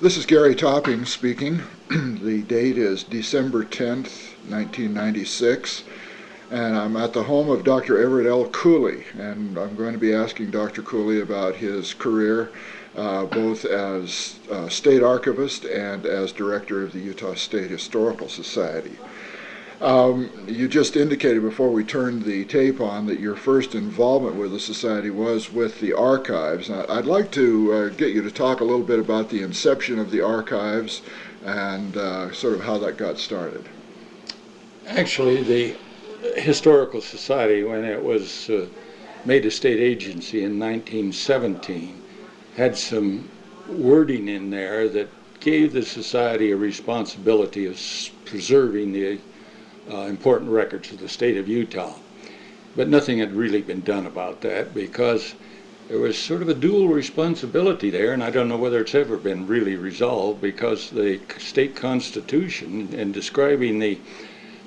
This is Gary Topping speaking. The date is December 10th, 1996, and I'm at the home of Dr. Everett L. Cooley, and I'm going to be asking Dr. Cooley about his career both as state archivist and as director of the Utah State Historical Society. You just indicated before we turned the tape on that your first involvement with the Society was with the archives. I'd like to get you to talk a little bit about the inception of the archives and sort of how that got started. Actually, the Historical Society, when it was made a state agency in 1917, had some wording in there that gave the Society a responsibility of preserving the important records of the state of Utah. But nothing had really been done about that because there was sort of a dual responsibility there, and I don't know whether it's ever been really resolved, because the state constitution, in describing the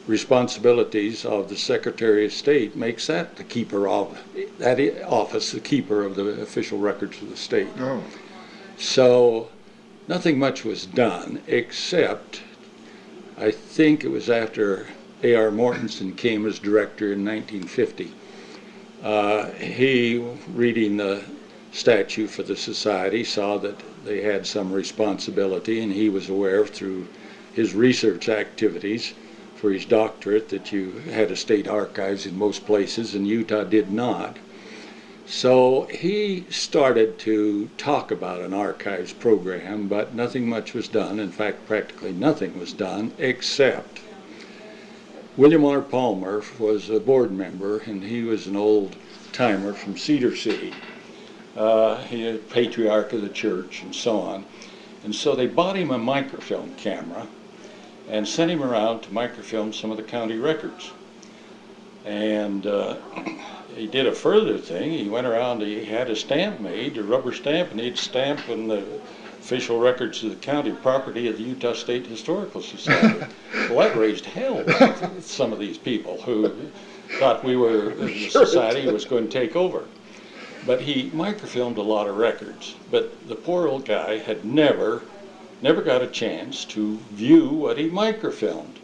responsibilities of the Secretary of State, makes that the keeper of that office, the keeper of the official records of the state. Oh. So nothing much was done, except I think it was after A.R. Mortensen came as director in 1950. He, reading the statute for the society, saw that they had some responsibility, and he was aware through his research activities for his doctorate that you had a state archives in most places, and Utah did not. So he started to talk about an archives program, but nothing much was done. In fact, practically nothing was done, except William R. Palmer was a board member, and he was an old timer from Cedar City. He was patriarch of the church and so on. And so they bought him a microfilm camera and sent him around to microfilm some of the county records. And he did a further thing. He went around, he had a stamp made, a rubber stamp, and he'd stamp in the official records of the county property of the Utah State Historical Society. Well, that raised hell with some of these people who thought the society was going to take over. But he microfilmed a lot of records, but the poor old guy had never got a chance to view what he microfilmed.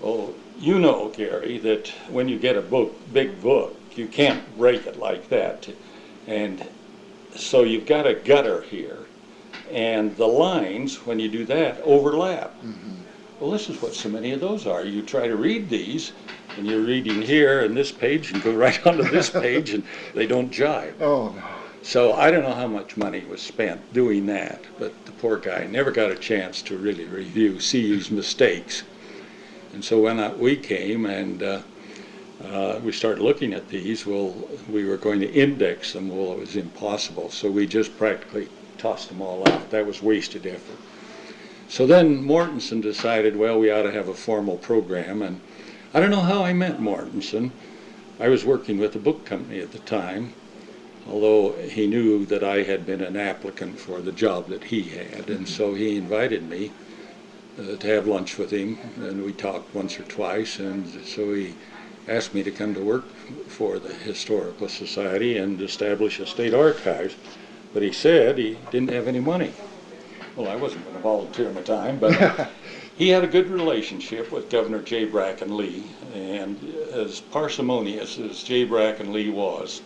Well, you know, Gary, that when you get a big book, you can't break it like that. And so you've got a gutter here, and the lines, when you do that, overlap. Mm-hmm. Well, this is what so many of those are. You try to read these, and you're reading here and this page and go right onto this page, and they don't jive. Oh, no. So I don't know how much money was spent doing that, but the poor guy never got a chance to really see his mistakes. And so when we came and we started looking at these, well, we were going to index them. Well, it was impossible, so we just practically tossed them all out. That was wasted effort. So then Mortensen decided, well, we ought to have a formal program, and I don't know how I met Mortensen. I was working with a book company at the time, although he knew that I had been an applicant for the job that he had, and so he invited me to have lunch with him, and we talked once or twice, and so he asked me to come to work for the Historical Society and establish a state archives, but he said he didn't have any money. Well, I wasn't going to volunteer my time, but he had a good relationship with Governor J. Bracken Lee, and as parsimonious as J. Bracken Lee was,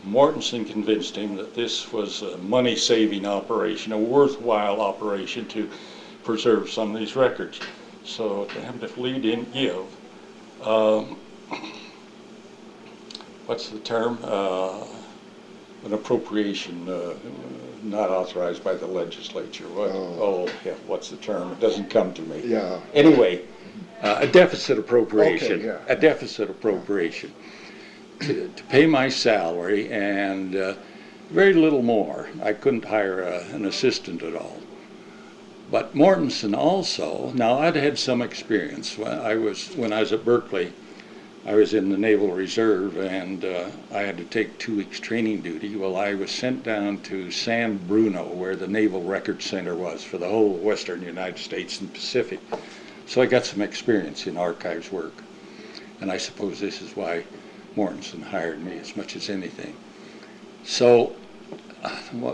Mortensen convinced him that this was a money-saving operation, a worthwhile operation to preserve some of these records. So damned if Lee didn't give. What's the term? An appropriation not authorized by the legislature. What's the term? It doesn't come to me. Yeah. Anyway, a deficit appropriation. Okay, yeah. A deficit appropriation to pay my salary and very little more. I couldn't hire an assistant at all. But Mortensen also, now I'd had some experience. When I was at Berkeley, I was in the Naval Reserve, and I had to take 2 weeks training duty. Well, I was sent down to San Bruno, where the Naval Records Center was for the whole western United States and Pacific. So I got some experience in archives work, and I suppose this is why Mortensen hired me as much as anything. So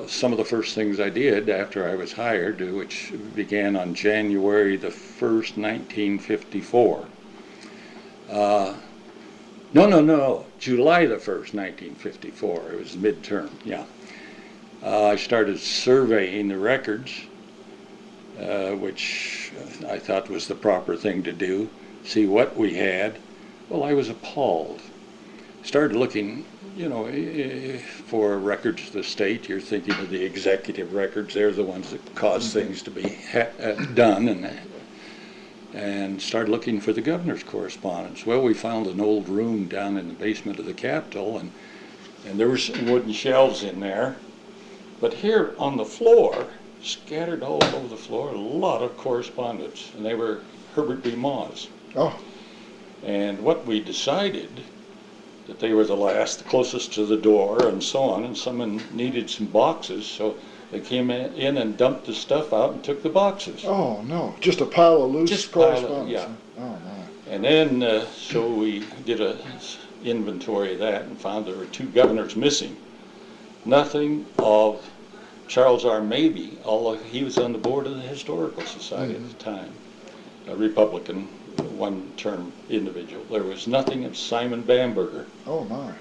some of the first things I did after I was hired, which began on January the 1st, 1954. No, July the 1st, 1954. It was midterm, yeah. I started surveying the records, which I thought was the proper thing to do, see what we had. Well, I was appalled. Started looking, for records of the state. You're thinking of the executive records. They're the ones that cause things to be done, and started looking for the governor's correspondence. Well, we found an old room down in the basement of the Capitol, and there were some wooden shelves in there. But here on the floor, scattered all over the floor, a lot of correspondence, and they were Herbert B. Maw's. Oh. And what we decided, that they were the last, the closest to the door, and so on, and someone needed some boxes, so they came in and dumped the stuff out and took the boxes. Oh, no. Just a pile of loose correspondence. Yeah. Oh, no. And then, so we did a inventory of that and found there were 2 governors missing. Nothing of Charles R. Mabie, although he was on the board of the Historical Society at the time, a Republican, one-term individual. There was nothing of Simon Bamberger. Oh, my.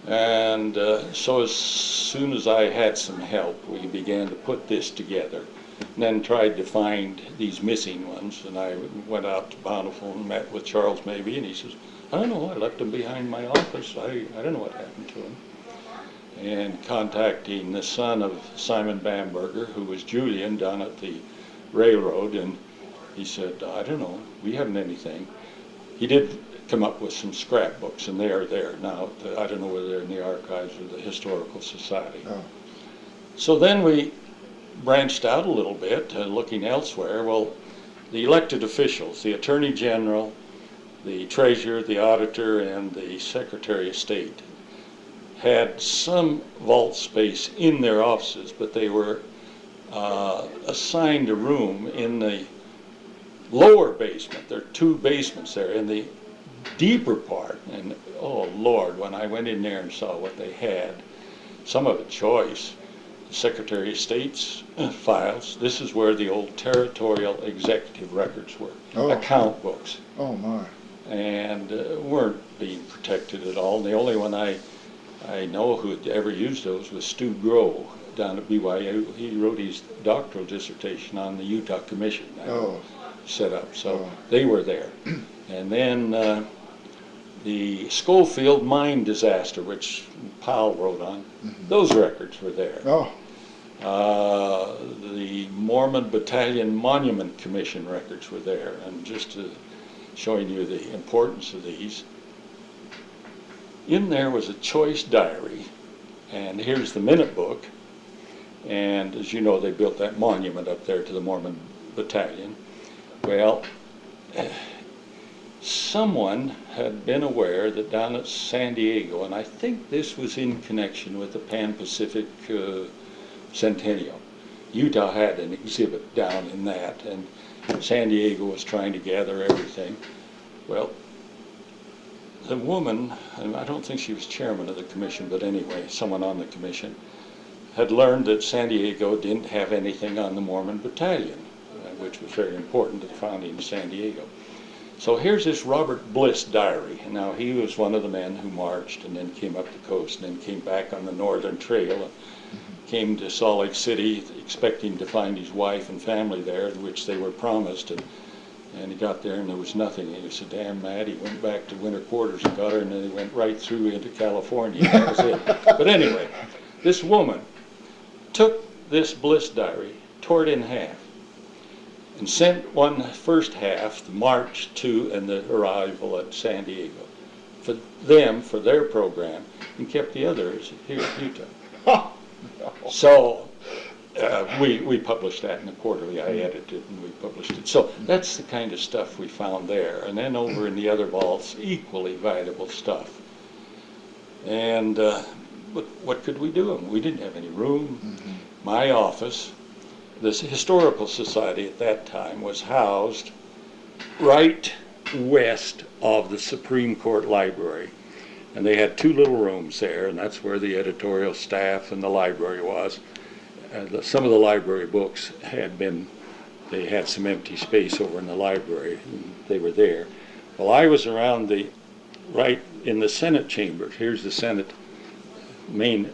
And so as soon as I had some help, we began to put this together, and then tried to find these missing ones. And I went out to Bountiful and met with Charles Mabie, and he says, I don't know, I left him behind my office. I don't know what happened to him. And contacting the son of Simon Bamberger, who was Julian down at the railroad, and he said, I don't know, we haven't anything. He did come up with some scrapbooks, and they are there now. I don't know whether they're in the archives of the Historical Society. Oh. So then we branched out a little bit, looking elsewhere. Well, the elected officials, the Attorney General, the Treasurer, the Auditor, and the Secretary of State had some vault space in their offices, but they were assigned a room in the lower basement. There are 2 basements there. In the deeper part, and oh Lord, when I went in there and saw what they had, some of it choice, the Secretary of State's files. This is where the old territorial executive records were, account books. Oh, my. And weren't being protected at all. The only one I know who had ever used those was Stu Groh down at BYU. He wrote his doctoral dissertation on the Utah Commission set up, so they were there. And then the Schofield mine disaster, which Powell wrote on, those records were there. Oh. The Mormon Battalion Monument Commission records were there, and just showing you the importance of these. In there was a choice diary, and here's the minute book, and as you know, they built that monument up there to the Mormon Battalion. Well, someone had been aware that down at San Diego, and I think this was in connection with the Pan-Pacific Centennial, Utah had an exhibit down in that, and San Diego was trying to gather everything. Well, the woman, and I don't think she was chairman of the commission, but anyway, someone on the commission, had learned that San Diego didn't have anything on the Mormon Battalion, which was very important to the founding of San Diego. So here's this Robert Bliss diary. Now, he was one of the men who marched and then came up the coast and then came back on the Northern Trail and came to Salt Lake City expecting to find his wife and family there, which they were promised. And he got there and there was nothing. He was so damn mad, he went back to winter quarters and got her, and then he went right through into California. That was it. But anyway, this woman took this Bliss diary, tore it in half, and sent one first half, the march to and the arrival at San Diego, for them, for their program, and kept the others here in Utah. So we published that in the quarterly. I edited it and we published it. So that's the kind of stuff we found there. And then over in the other vaults, equally valuable stuff. And what could we do? We didn't have any room. My office, the Historical Society at that time, was housed right west of the Supreme Court Library. And they had two little rooms there, and that's where the editorial staff and the library was. Some of the library books they had some empty space over in the library, and they were there. Well, I was around right in the Senate chambers. Here's the Senate main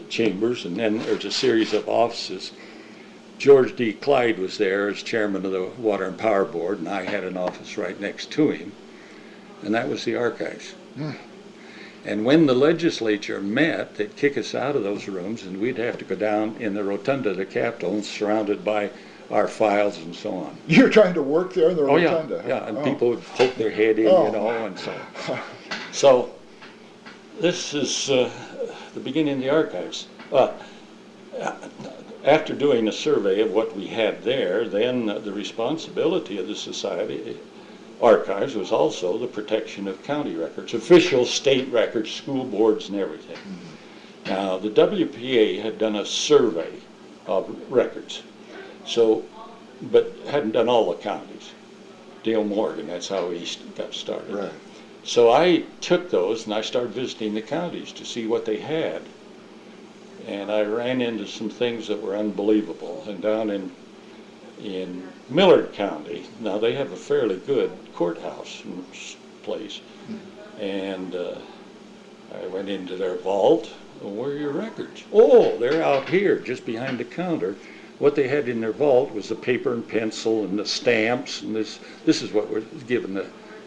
chambers, and then there's a series of offices. George D. Clyde was there as chairman of the Water and Power Board, and I had an office right next to him, and that was the archives. And when the legislature met, they'd kick us out of those rooms, and we'd have to go down in the rotunda of the Capitol, surrounded by our files and so on. You're trying to work there in the Oh rotunda? yeah, and people would poke their head in, and so on. So this is the beginning of the archives. After doing a survey of what we had there, then the responsibility of the Society Archives was also the protection of county records, official state records, school boards, and everything. Now, the WPA had done a survey of records, but hadn't done all the counties. Dale Morgan, that's how he got started. Right. So I took those and I started visiting the counties to see what they had. And I ran into some things that were unbelievable. And down in Millard County, now they have a fairly good courthouse place. And I went into their vault. Well, where are your records? Oh, they're out here, just behind the counter. What they had in their vault was the paper and pencil and the stamps, and this is what was given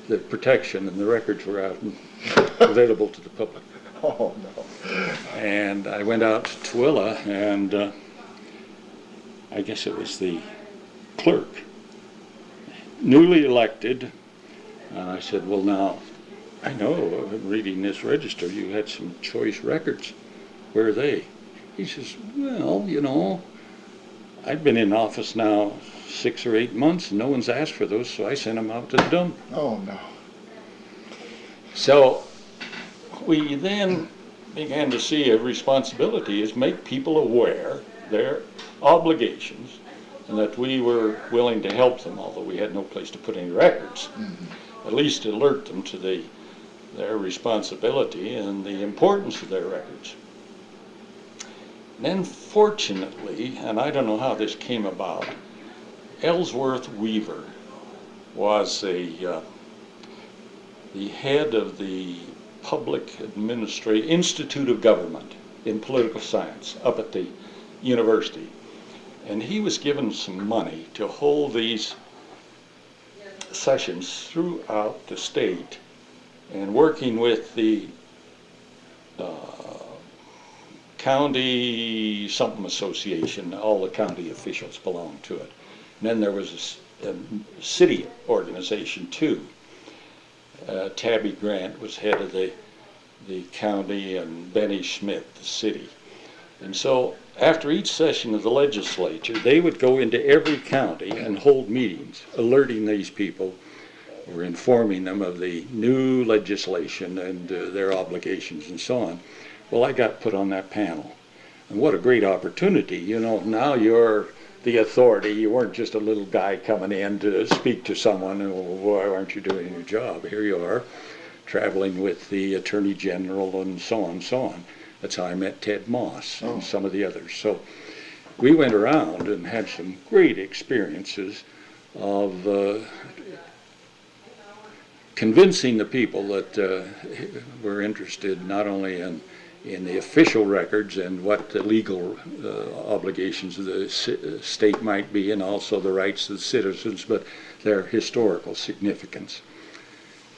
the protection, and the records were out and available to the public. Oh, no. And I went out to Tooele, and I guess it was the clerk, newly elected, and I said, well, now, I know, reading this register, you had some choice records. Where are they? He says, well, I've been in office now 6 or 8 months, and no one's asked for those, so I sent them out to the dump. Oh, no. So we then began to see a responsibility is make people aware their obligations, and that we were willing to help them, although we had no place to put any records. At least alert them to their responsibility and the importance of their records. Then fortunately, and I don't know how this came about, Ellsworth Weaver was the head of the Public Institute of Government in Political Science up at the university. And he was given some money to hold these sessions throughout the state, and working with the county something association, all the county officials belonged to it. And then there was a city organization too. Tabby Grant was head of the county, and Benny Schmidt the city. And so after each session of the legislature, they would go into every county and hold meetings, alerting these people or informing them of the new legislation and their obligations and so on. Well, I got put on that panel. And what a great opportunity. Now you're the authority. You weren't just a little guy coming in to speak to someone, and why aren't you doing your job? Here you are, traveling with the Attorney General and so on and so on. That's how I met Ted Moss and some of the others. So we went around and had some great experiences of convincing the people that were interested not only in the official records and what the legal obligations of the state might be, and also the rights of the citizens, but their historical significance.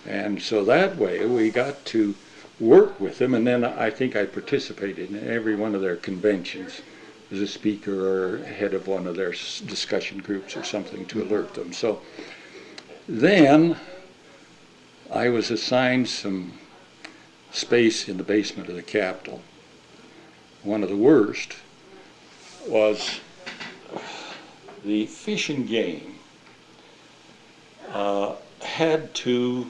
And so that way we got to work with them, and then I think I participated in every one of their conventions as a speaker or head of one of their discussion groups or something to alert them. So then I was assigned some space in the basement of the Capitol. One of the worst was the Fish and Game had to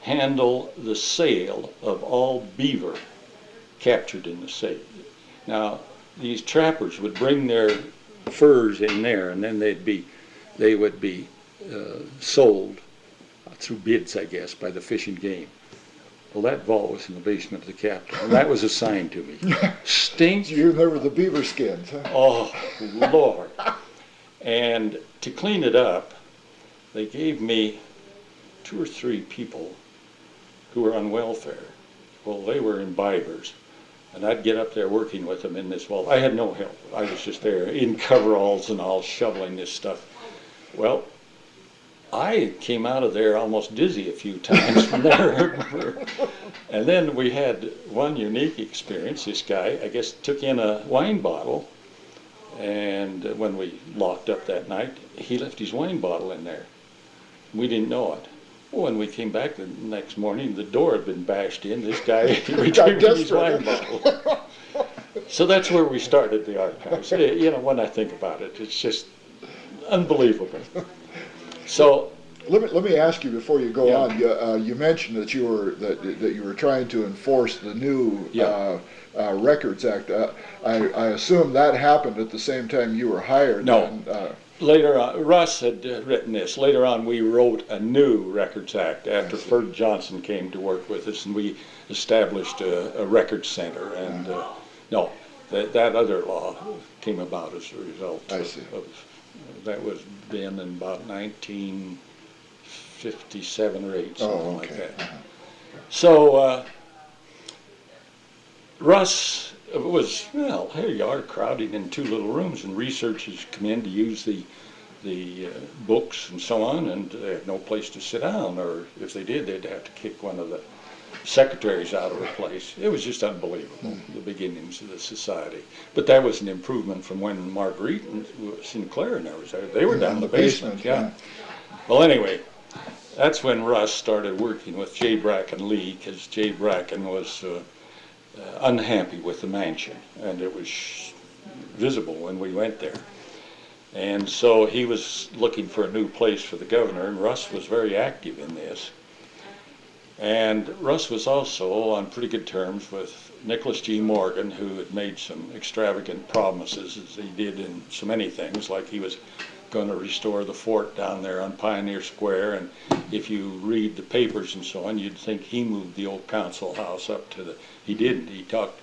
handle the sale of all beaver captured in the state. Now, these trappers would bring their furs in there, and then they would be sold through bids, I guess, by the Fish and Game. Well, that vault was in the basement of the Capitol, and that was assigned to me. Stinks. You remember the beaver skins, huh? Oh, Lord. And to clean it up, they gave me 2 or 3 people who were on welfare. Well, they were imbibers. And I'd get up there working with them in this vault. I had no help. I was just there in coveralls and all, shoveling this stuff. Well, I came out of there almost dizzy a few times from there. And then we had one unique experience. This guy, I guess, took in a wine bottle, and when we locked up that night, he left his wine bottle in there. We didn't know it. Well, when we came back the next morning, the door had been bashed in. This guy retrieved his wine bottle. So that's where we started the archives. You know, when I think about it, it's just unbelievable. So let me ask you before you go Yeah. on. You mentioned that you were trying to enforce the new Yeah. Records Act. I assume that happened at the same time you were hired. No. And, later on, Russ had written this. Later on, we wrote a new Records Act after Ferg Johnson came to work with us, and we established a records center. And no, that other law came about as a result of that was been in about 1957 or 8, something like that. So Russ was, well, here you are crowded in 2 little rooms, and researchers come in to use the books and so on, and they had no place to sit down, or if they did, they'd have to kick one of the secretaries out of her place. It was just unbelievable, the beginnings of the society. But that was an improvement from when Marguerite and Sinclair and there was there. They were down in the basement. Yeah. Well, anyway, that's when Russ started working with J. Bracken Lee, because J. Bracken was unhappy with the mansion, and it was visible when we went there. And so he was looking for a new place for the governor, and Russ was very active in this. And Russ was also on pretty good terms with Nicholas G. Morgan, who had made some extravagant promises, as he did in so many things, like he was going to restore the fort down there on Pioneer Square. And if you read the papers and so on, you'd think he moved the old council house up to the... He didn't. He talked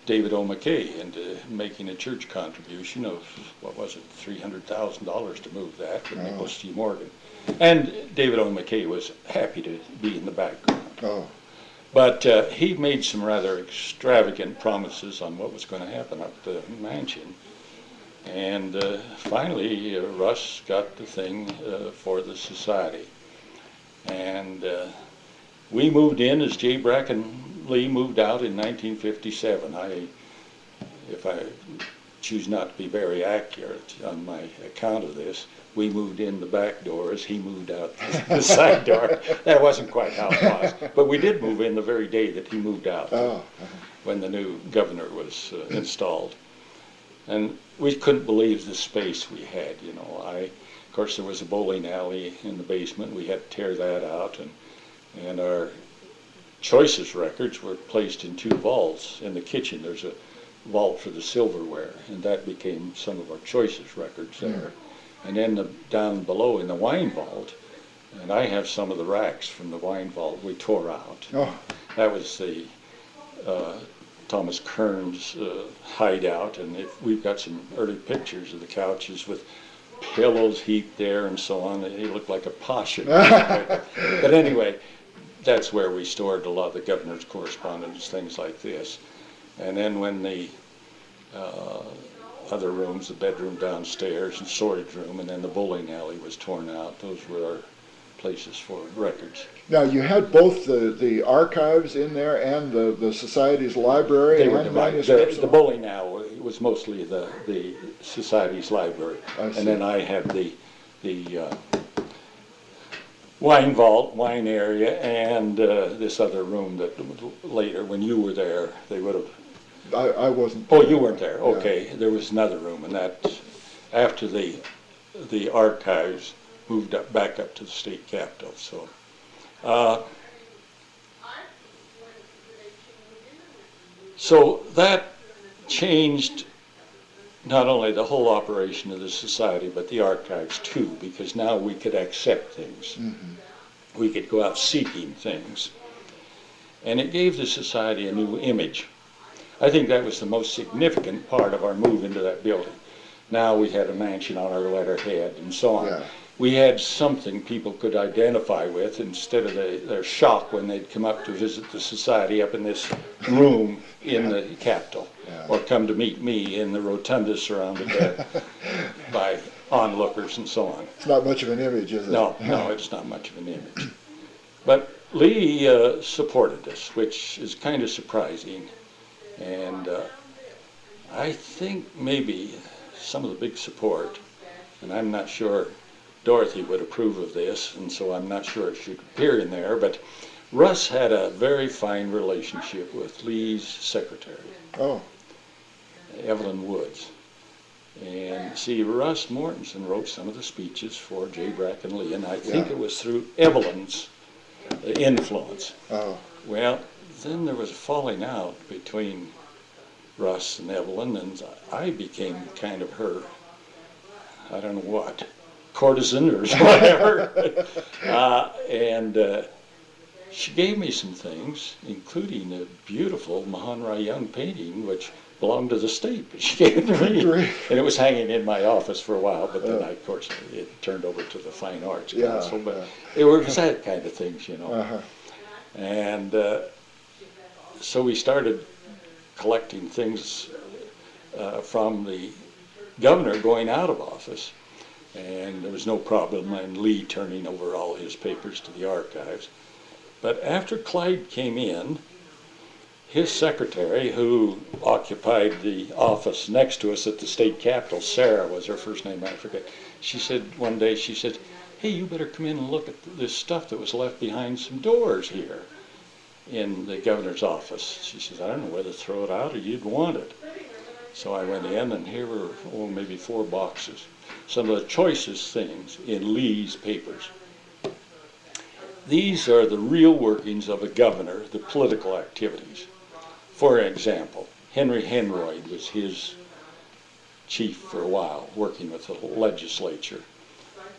David O. McKay into making a church contribution of, what was it, $300,000 to move that, with Nicholas G. Morgan. And David O. McKay was happy to be in the background. But he made some rather extravagant promises on what was going to happen up the mansion. And finally, Russ got the thing for the society. And we moved in as J. Bracken Lee moved out in 1957. If I choose not to be very accurate on my account of this, we moved in the back door as he moved out the side door. That wasn't quite how it was. But we did move in the very day that he moved out, when the new governor was installed. And we couldn't believe the space we had, you know. Of course, there was a bowling alley in the basement. We had to tear that out, and our choicest records were placed in 2 vaults in the kitchen. There's a vault for the silverware, and that became some of our choicest records there. And then down below in the wine vault, and I have some of the racks from the wine vault we tore out. That was the Thomas Kearns hideout, and we've got some early pictures of the couches with pillows heaped there and so on. They looked like a poshet. But anyway, that's where we stored a lot of the governor's correspondence, things like this. And then when the other rooms, the bedroom downstairs and storage room, and then the bowling alley was torn out, those were our places for records. Now, you had both the archives in there and the society's library. They were divided. The bowling alley was mostly the society's library, and then I had the wine vault, wine area, and this other room that later, when you were there, they would have... I wasn't. Oh, you weren't there. Okay, yeah. There was another room, and that after the archives moved back up to the state capitol. So that changed not only the whole operation of the society, but the archives too, because now we could accept things. We could go out seeking things. and it gave the society a new image. I think that was the most significant part of our move into that building. Now we had a mansion on our letterhead and so on. Yeah. We had something people could identify with instead of their shock when they'd come up to visit the society up in this room in the Capitol, or come to meet me in the rotunda surrounded by onlookers and so on. It's not much of an image, is it? No, it's not much of an image. But Lee supported us, which is kind of surprising. And I think maybe some of the big support, and I'm not sure Dorothy would approve of this, and so I'm not sure it should appear in there, but Russ had a very fine relationship with Lee's secretary, Oh, Evelyn Woods. And see, Russ Mortensen wrote some of the speeches for J. Bracken Lee, and I think it was through Evelyn's influence. oh, Well, then there was a falling out between Russ and Evelyn, and I became kind of her, I don't know what, courtesan or whatever. And she gave me some things, including a beautiful Mahan Rai Young painting, which belonged to the state, but she gave it to me. Great. And it was hanging in my office for a while, but then of course, it turned over to the Fine Arts Council. But it was that kind of things, you know. uh-huh. And so we started collecting things from the governor going out of office, and there was no problem in Lee turning over all his papers to the archives. But after Clyde came in, his secretary, who occupied the office next to us at the state capitol, Sarah was her first name, I forget, she said one day, she said, hey, you better come in and look at this stuff that was left behind some doors here in the governor's office. She says, I don't know whether to throw it out or you'd want it. So I went in, and here were, maybe 4 boxes. Some of the choicest things in Lee's papers. These are the real workings of a governor, the political activities. For example, Henry Henroyd was his chief for a while, working with the legislature.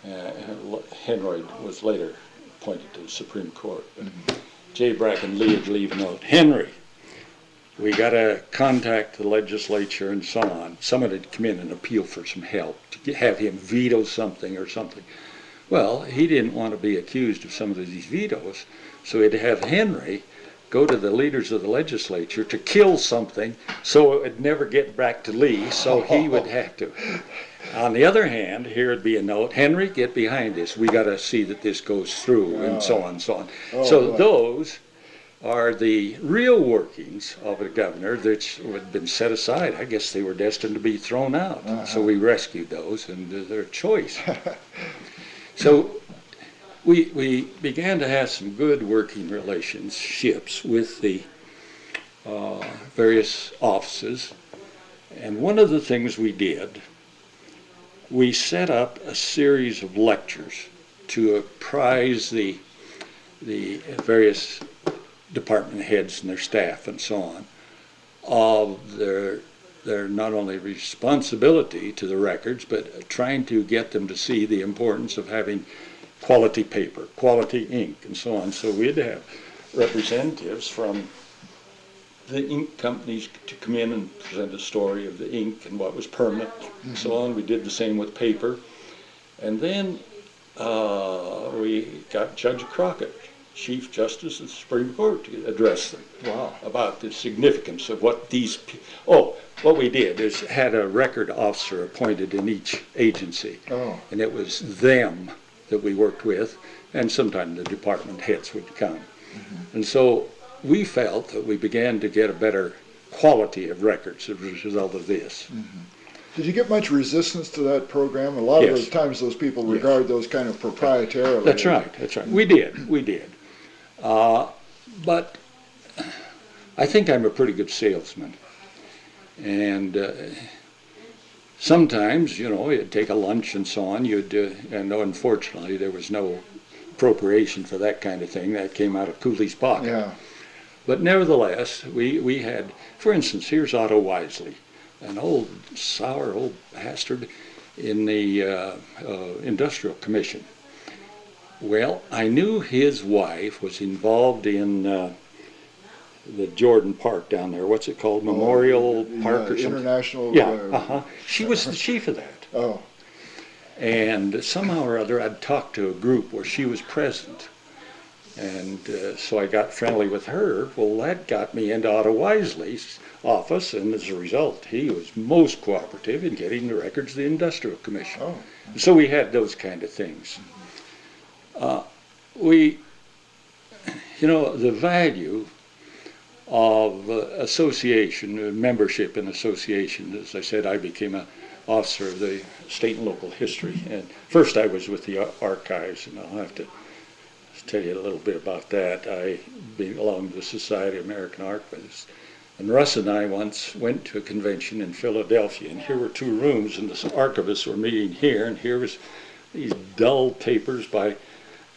Henroyd was later appointed to the Supreme Court. J. Bracken Lee would leave a note, Henry, we got to contact the legislature and so on. Someone had come in and appeal for some help, to have him veto something or something. Well, he didn't want to be accused of some of these vetoes, so he'd have Henry go to the leaders of the legislature to kill something so it would never get back to Lee, so he would have to. On the other hand, here would be a note, Henry, get behind this. We got to see that this goes through, and so on and so on. So those are the real workings of a governor that had been set aside. I guess they were destined to be thrown out. So we rescued those, and they're choice. So we began to have some good working relationships with the various offices. And one of the things we did, we set up a series of lectures to apprise the various department heads and their staff and so on of their not only responsibility to the records, but trying to get them to see the importance of having quality paper, quality ink, and so on. So we'd have representatives from the ink companies to come in and present a story of the ink and what was permanent and so on. We did the same with paper. And then we got Judge Crockett, Chief Justice of the Supreme Court, to address them about the significance of what these what we did is had a record officer appointed in each agency, and it was them that we worked with, and sometimes the department heads would come. And so we felt that we began to get a better quality of records as a result of this. Did you get much resistance to that program? A lot of those times those people regard those kind of proprietarily. That's right. We did. But I think I'm a pretty good salesman. And sometimes, you'd take a lunch and so on. And unfortunately, there was no appropriation for that kind of thing. That came out of Cooley's pocket. Yeah. But nevertheless, we had, for instance, here's Otto Wisely, an old, sour old bastard in the Industrial Commission. Well, I knew his wife was involved in the Jordan Park down there. What's it called? Memorial Park or something? International. Yeah, She was the chief of that. Oh. And somehow or other, I'd talked to a group where she was present. And so I got friendly with her. Well, that got me into Otto Wisely's office, and as a result, he was most cooperative in getting the records of the Industrial Commission. Oh. So we had those kind of things. The value of association, membership in association, as I said, I became an officer of the state and local history. And first I was with the archives, and I'll have to tell you a little bit about that. I belong to the Society of American Archivists. And Russ and I once went to a convention in Philadelphia, and here were two rooms, and the archivists were meeting here, and here was these dull papers by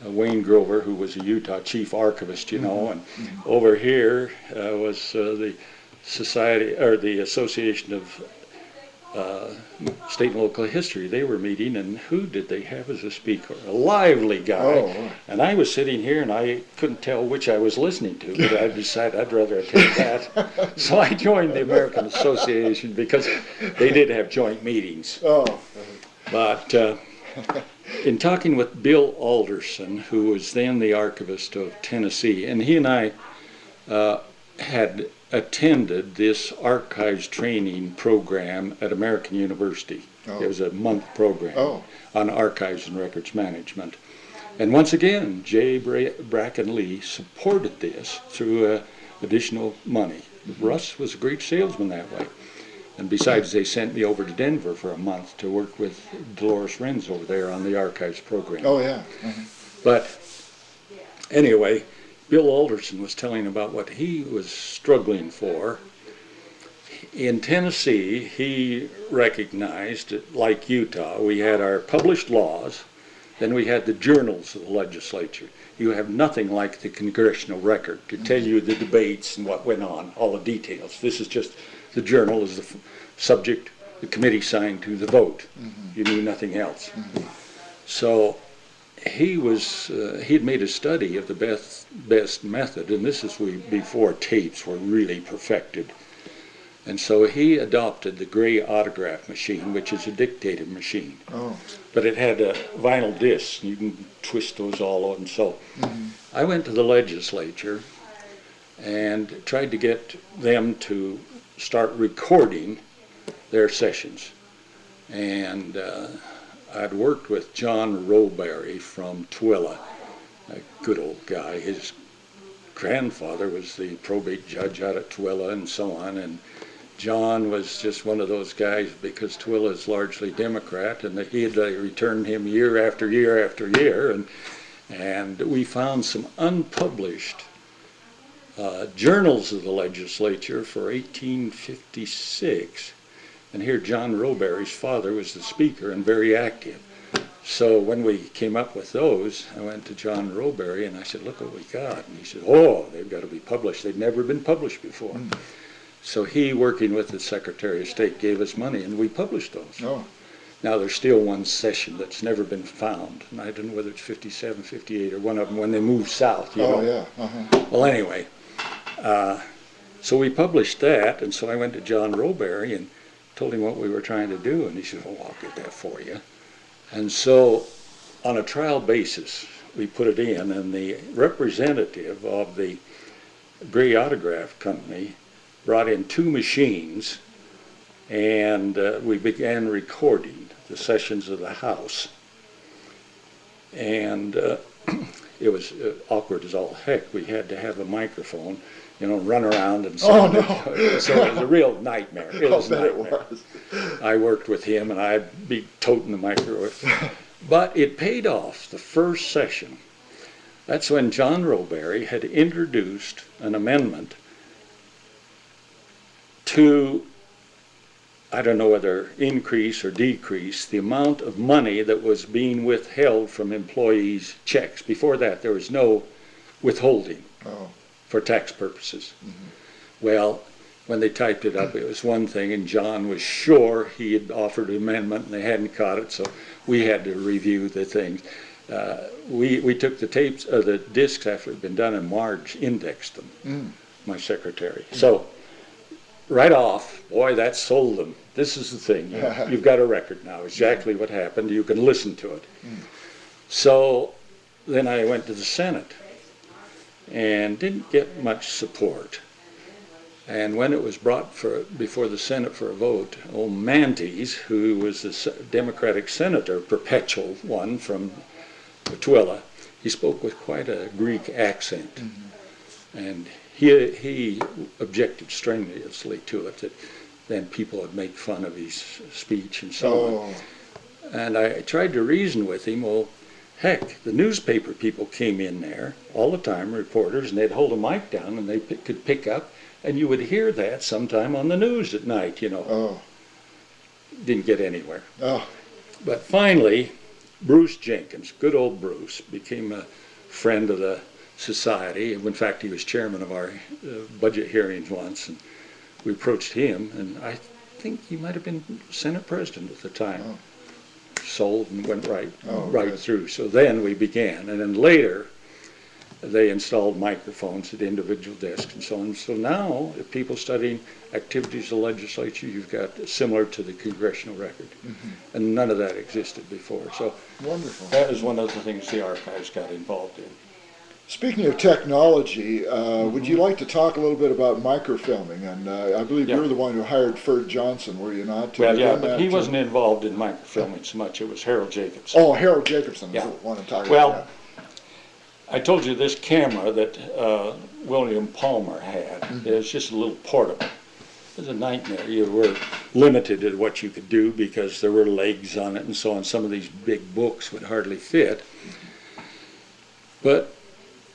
Wayne Grover, who was a Utah chief archivist, and over here was the Society, or the Association of State and Local History. They were meeting, and who did they have as a speaker? A lively guy. Oh. And I was sitting here, and I couldn't tell which I was listening to, but I decided I'd rather attend that. So I joined the American Association because they did have joint meetings. Oh. But in talking with Bill Alderson, who was then the archivist of Tennessee, and he and I had attended this archives training program at American University. Oh. It was a month program on archives and records management. And once again, J. Bracken Lee supported this through additional money. Russ was a great salesman that way. And besides, they sent me over to Denver for a month to work with Dolores Renz over there on the archives program. Oh, yeah. But anyway, Bill Alderson was telling about what he was struggling for. In Tennessee, he recognized that, like Utah, we had our published laws, then we had the journals of the legislature. You have nothing like the congressional record to tell you the debates and what went on, all the details. This is just the journal is the subject, the committee signed to the vote. You knew nothing else. So he had made a study of the best method, and this is before tapes were really perfected. And so he adopted the gray autograph machine, which is a dictated machine. Oh. But it had a vinyl disc. You can twist those all on. So I went to the legislature and tried to get them to start recording their sessions. And I'd worked with John Roberry from Twilla, a good old guy. His grandfather was the probate judge out at Twilla and so on. And John was just one of those guys, because Twilla is largely Democrat, and he had returned him year after year after year. And we found some unpublished journals of the legislature for 1856. And here John Roberry's father was the speaker and very active. So when we came up with those, I went to John Roberry and I said, look what we got. And he said, oh, they've got to be published. They'd never been published before. So he, working with the Secretary of State, gave us money and we published those. Oh. Now there's still one session that's never been found. And I don't know whether it's 57, 58, or one of them when they moved south. Yeah. Well, anyway, so we published that, and so I went to John Roberry and told him what we were trying to do, and he said, oh, I'll get that for you. And so on a trial basis, we put it in, and the representative of the Gray Autograph Company brought in 2 machines, and we began recording the sessions of the House. And it was awkward as all heck. We had to have a microphone, run around and so on. No. So it was a real nightmare. It was a nightmare. It was. I worked with him, and I'd be toting the microwave. But it paid off the first session. That's when John Roberry had introduced an amendment to, I don't know whether increase or decrease, the amount of money that was being withheld from employees' checks. Before that, there was no withholding for tax purposes. Well, when they typed it up, it was one thing, and John was sure he had offered an amendment, and they hadn't caught it, so we had to review the things. We took the tapes, the discs after it had been done in March, indexed them. my secretary. So right off, boy, that sold them. This is the thing. You've got a record now, exactly what happened. You can listen to it. So then I went to the Senate and didn't get much support. And when it was brought before the Senate for a vote, old Mantes, who was the Democratic senator, perpetual one from Twilla, he spoke with quite a Greek accent. And he objected strenuously to it, that then people would make fun of his speech and so on. And I tried to reason with him. Well, heck, the newspaper people came in there all the time, reporters, and they'd hold a mic down and they could pick up, and you would hear that sometime on the news at night, you know. Didn't get anywhere. But finally, Bruce Jenkins, good old Bruce, became a friend of the society. In fact, he was chairman of our budget hearings once, and we approached him, and I think he might have been Senate president at the time. Sold and went right through. So then we began, and then later they installed microphones at individual desks and so on. So now, if people studying activities of the legislature, you've got similar to the congressional record, and none of that existed before. So wonderful. That is one of the things the archives got involved in. Speaking of technology, would you like to talk a little bit about microfilming? And I believe you're the one who hired Ferd Johnson, were you not? Well, yeah, but he wasn't involved in microfilming so much. It was Harold Jacobson. Oh, Harold Jacobson is the one I'm talking about. Well, I told you this camera that William Palmer had. It was just a little portable. It was a nightmare. You were limited at what you could do because there were legs on it and so on. Some of these big books would hardly fit. But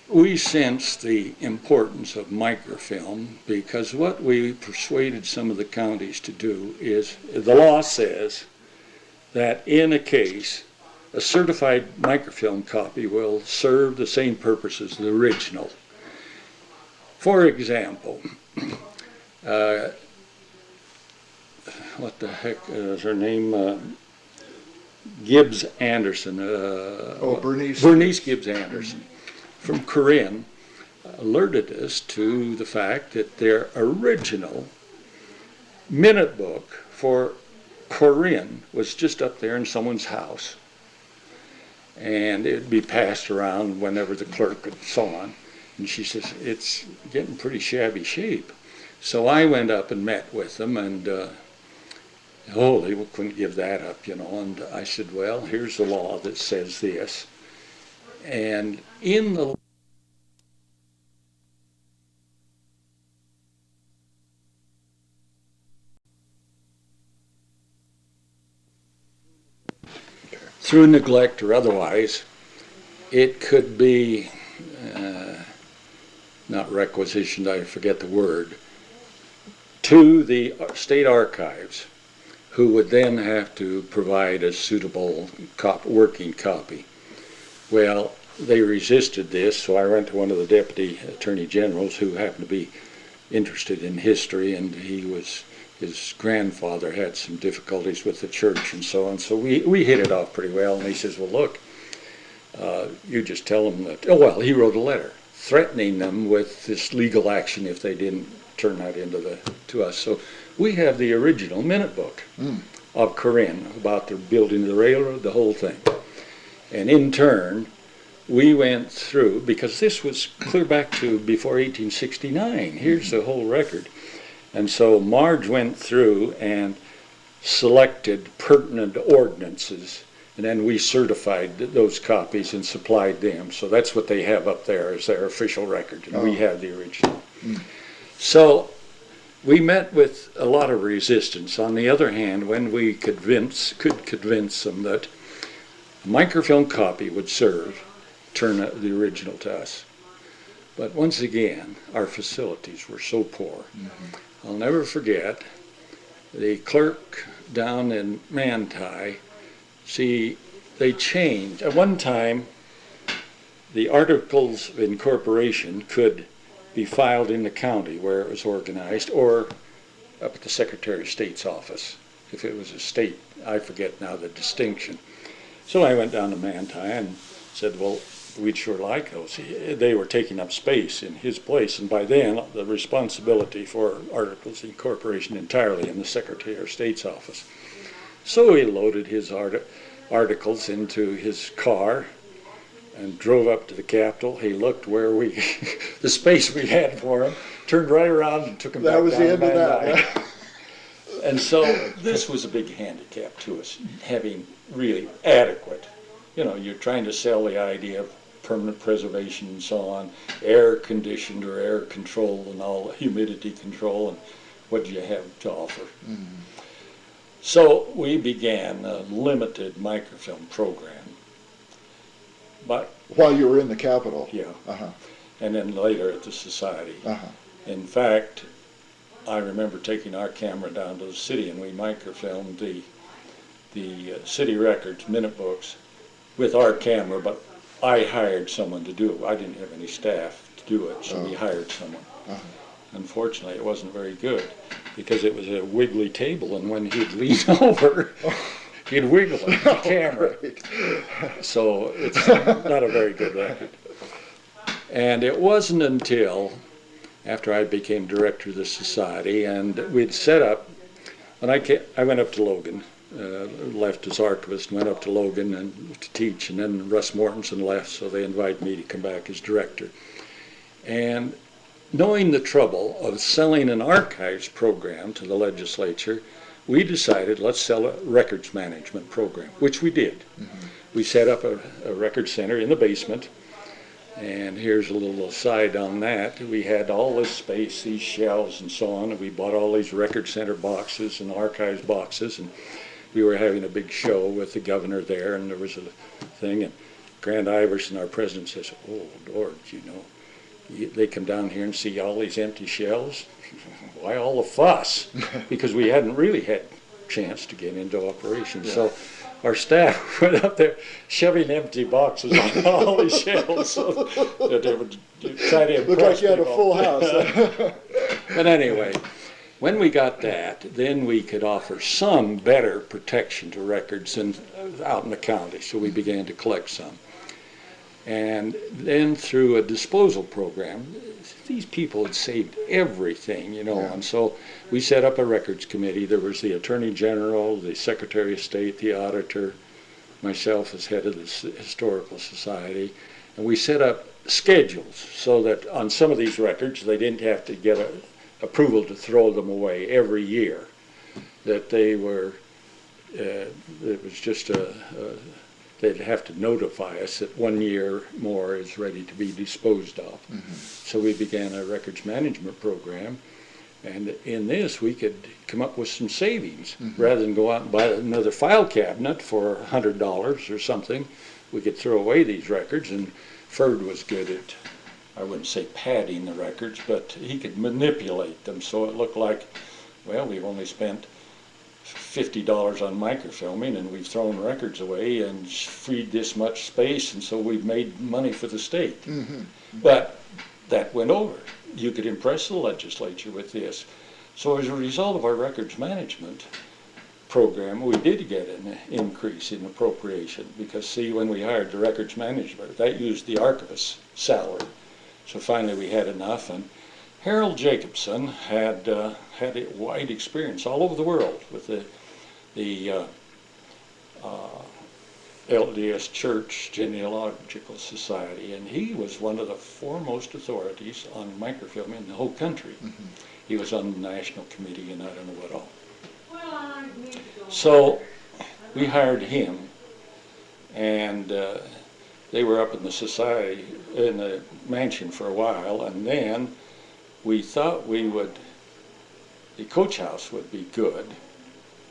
we sensed the importance of microfilm because what we persuaded some of the counties to do is, the law says that in a case, a certified microfilm copy will serve the same purpose as the original. For example, what the heck is her name? Gibbs Anderson. Bernice Gibbs Anderson from Corinne alerted us to the fact that their original minute book for Corinne was just up there in someone's house. And it'd be passed around whenever the clerk and so on. And she says, it's getting pretty shabby shape. So I went up and met with them, and they couldn't give that up, you know. And I said, well, here's the law that says this. And in the through neglect or otherwise, it could be not requisitioned, I forget the word, to the state archives, who would then have to provide a suitable working copy. Well, they resisted this, so I went to one of the deputy attorney generals who happened to be interested in history, and his grandfather had some difficulties with the church and so on, so we hit it off pretty well, and he says, well, look, you just tell them that, he wrote a letter threatening them with this legal action if they didn't turn that to us. So we have the original minute book of Corinne about the building of the railroad, the whole thing. And in turn, we went through, because this was clear back to before 1869. Here's the whole record. And so Marge went through and selected pertinent ordinances, and then we certified those copies and supplied them. So that's what they have up there as their official record, and we have the original. So we met with a lot of resistance. On the other hand, when we could convince them that a microfilm copy would turn the original to us. But once again, our facilities were so poor. I'll never forget the clerk down in Manti. See, they changed. At one time, the articles of incorporation could be filed in the county where it was organized, or up at the Secretary of State's office. If it was a state, I forget now the distinction. So I went down to Manti and said, well, we'd sure like those. They were taking up space in his place, and by then the responsibility for articles incorporation entirely in the Secretary of State's office. So he loaded his articles into his car and drove up to the Capitol. He looked where the space we had for him, turned right around and took him back down. That was the end of that. And so this was a big handicap to us, having really adequate, you're trying to sell the idea of permanent preservation and so on, air conditioned or air control and all, humidity control, and what do you have to offer? Mm-hmm. So we began a limited microfilm program. But while you were in the Capitol? Yeah. Uh-huh. And then later at the Society. Uh-huh. In fact, I remember taking our camera down to the city and we microfilmed the city records, minute books, with our camera, but I hired someone to do it. I didn't have any staff to do it, so we hired someone. Uh-huh. Unfortunately, it wasn't very good because it was a wiggly table, and when he'd lean over, he'd wiggle it, the camera. So it's not a very good record. And it wasn't until after I became director of the Society, and we'd set up, when I went up to Logan, left as archivist, went up to Logan and to teach, and then Russ Mortensen left, so they invited me to come back as director. And knowing the trouble of selling an archives program to the legislature, we decided let's sell a records management program, which we did. Mm-hmm. We set up a record center in the basement, and here's a little aside on that. We had all this space, these shelves and so on, and we bought all these record center boxes and archives boxes, and we were having a big show with the governor there, and there was a thing, and Grant Iverson, our president, says, "Oh, Lord, they come down here and see all these empty shelves. Why all the fuss?" Because we hadn't really had a chance to get into operations. Yeah. So our staff went up there shoving empty boxes on all these shelves so that they would try to impress Looked like you had a people. full house. But anyway, when we got that, then we could offer some better protection to records out in the county. So we began to collect some. And then through a disposal program, these people had saved everything, yeah. And so we set up a records committee. There was the Attorney General, the Secretary of State, the auditor, myself as head of the Historical Society, and we set up schedules so that on some of these records they didn't have to get approval to throw them away every year, that they were, it was just they'd have to notify us that 1 year more is ready to be disposed of. Mm-hmm. So we began a records management program, and in this we could come up with some savings. Mm-hmm. Rather than go out and buy another file cabinet for $100 or something, we could throw away these records, and Ferd was good at, I wouldn't say padding the records, but he could manipulate them so it looked like, well, we've only spent $50 on microfilming and we've thrown records away and freed this much space, and so we've made money for the state. Mm-hmm. But that went over. You could impress the legislature with this. So as a result of our records management program, we did get an increase in appropriation because, see, when we hired the records management, that used the archivist's salary. So finally we had enough, and Harold Jacobson had a wide experience all over the world with the LDS Church Genealogical Society, and he was one of the foremost authorities on microfilming in the whole country. Mm-hmm. He was on the national committee and I don't know what all. So we hired him, and they were up in the society, in the mansion for a while, and then we thought the coach house would be good,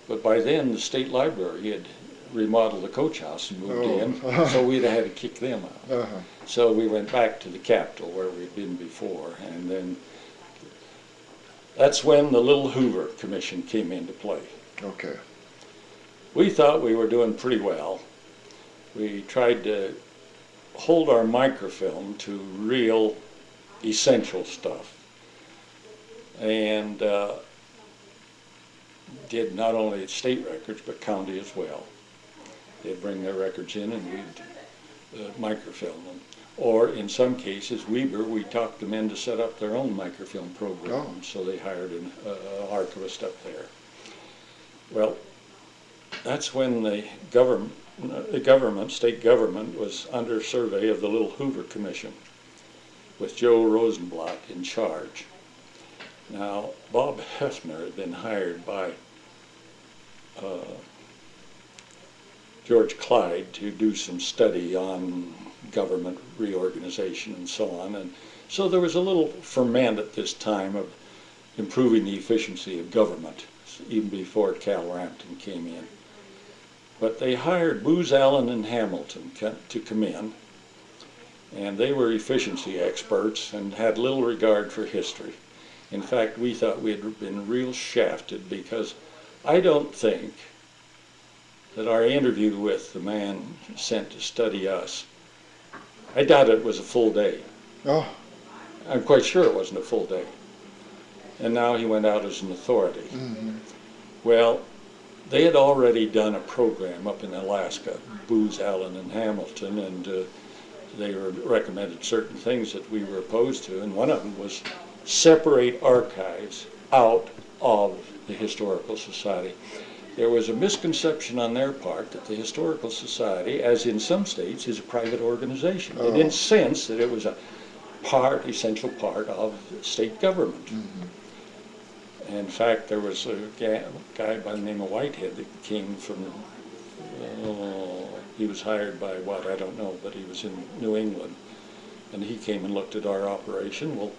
but by then the state library had remodeled the coach house and moved in, so we'd have had to kick them out. Uh-huh. So we went back to the Capitol where we'd been before, and then that's when the Little Hoover Commission came into play. Okay. We thought we were doing pretty well. We tried to hold our microfilm to real essential stuff, and did not only state records but county as well. They'd bring their records in and we'd microfilm them. Or in some cases, we talked them in to set up their own microfilm program, Oh. so they hired an archivist up there. Well, that's when the state government was under survey of the Little Hoover Commission, with Joe Rosenblatt in charge. Now, Bob Hefner had been hired by George Clyde to do some study on government reorganization and so on. And so there was a little ferment at this time of improving the efficiency of government, even before Cal Rampton came in. But they hired Booz Allen and Hamilton to come in, and they were efficiency experts and had little regard for history. In fact, we thought we had been real shafted, because I don't think that our interview with the man sent to study us, I doubt it was a full day. Oh. I'm quite sure it wasn't a full day. And now he went out as an authority. Mm-hmm. Well, they had already done a program up in Alaska, Booz Allen and Hamilton, and they recommended certain things that we were opposed to, and one of them was separate archives out of the Historical Society. There was a misconception on their part that the Historical Society, as in some states, is a private organization. They didn't sense that it was a essential part of state government. Mm-hmm. In fact, there was a guy by the name of Whitehead that came from, he was hired by what, I don't know, but he was in New England. And he came and looked at our operation. Well,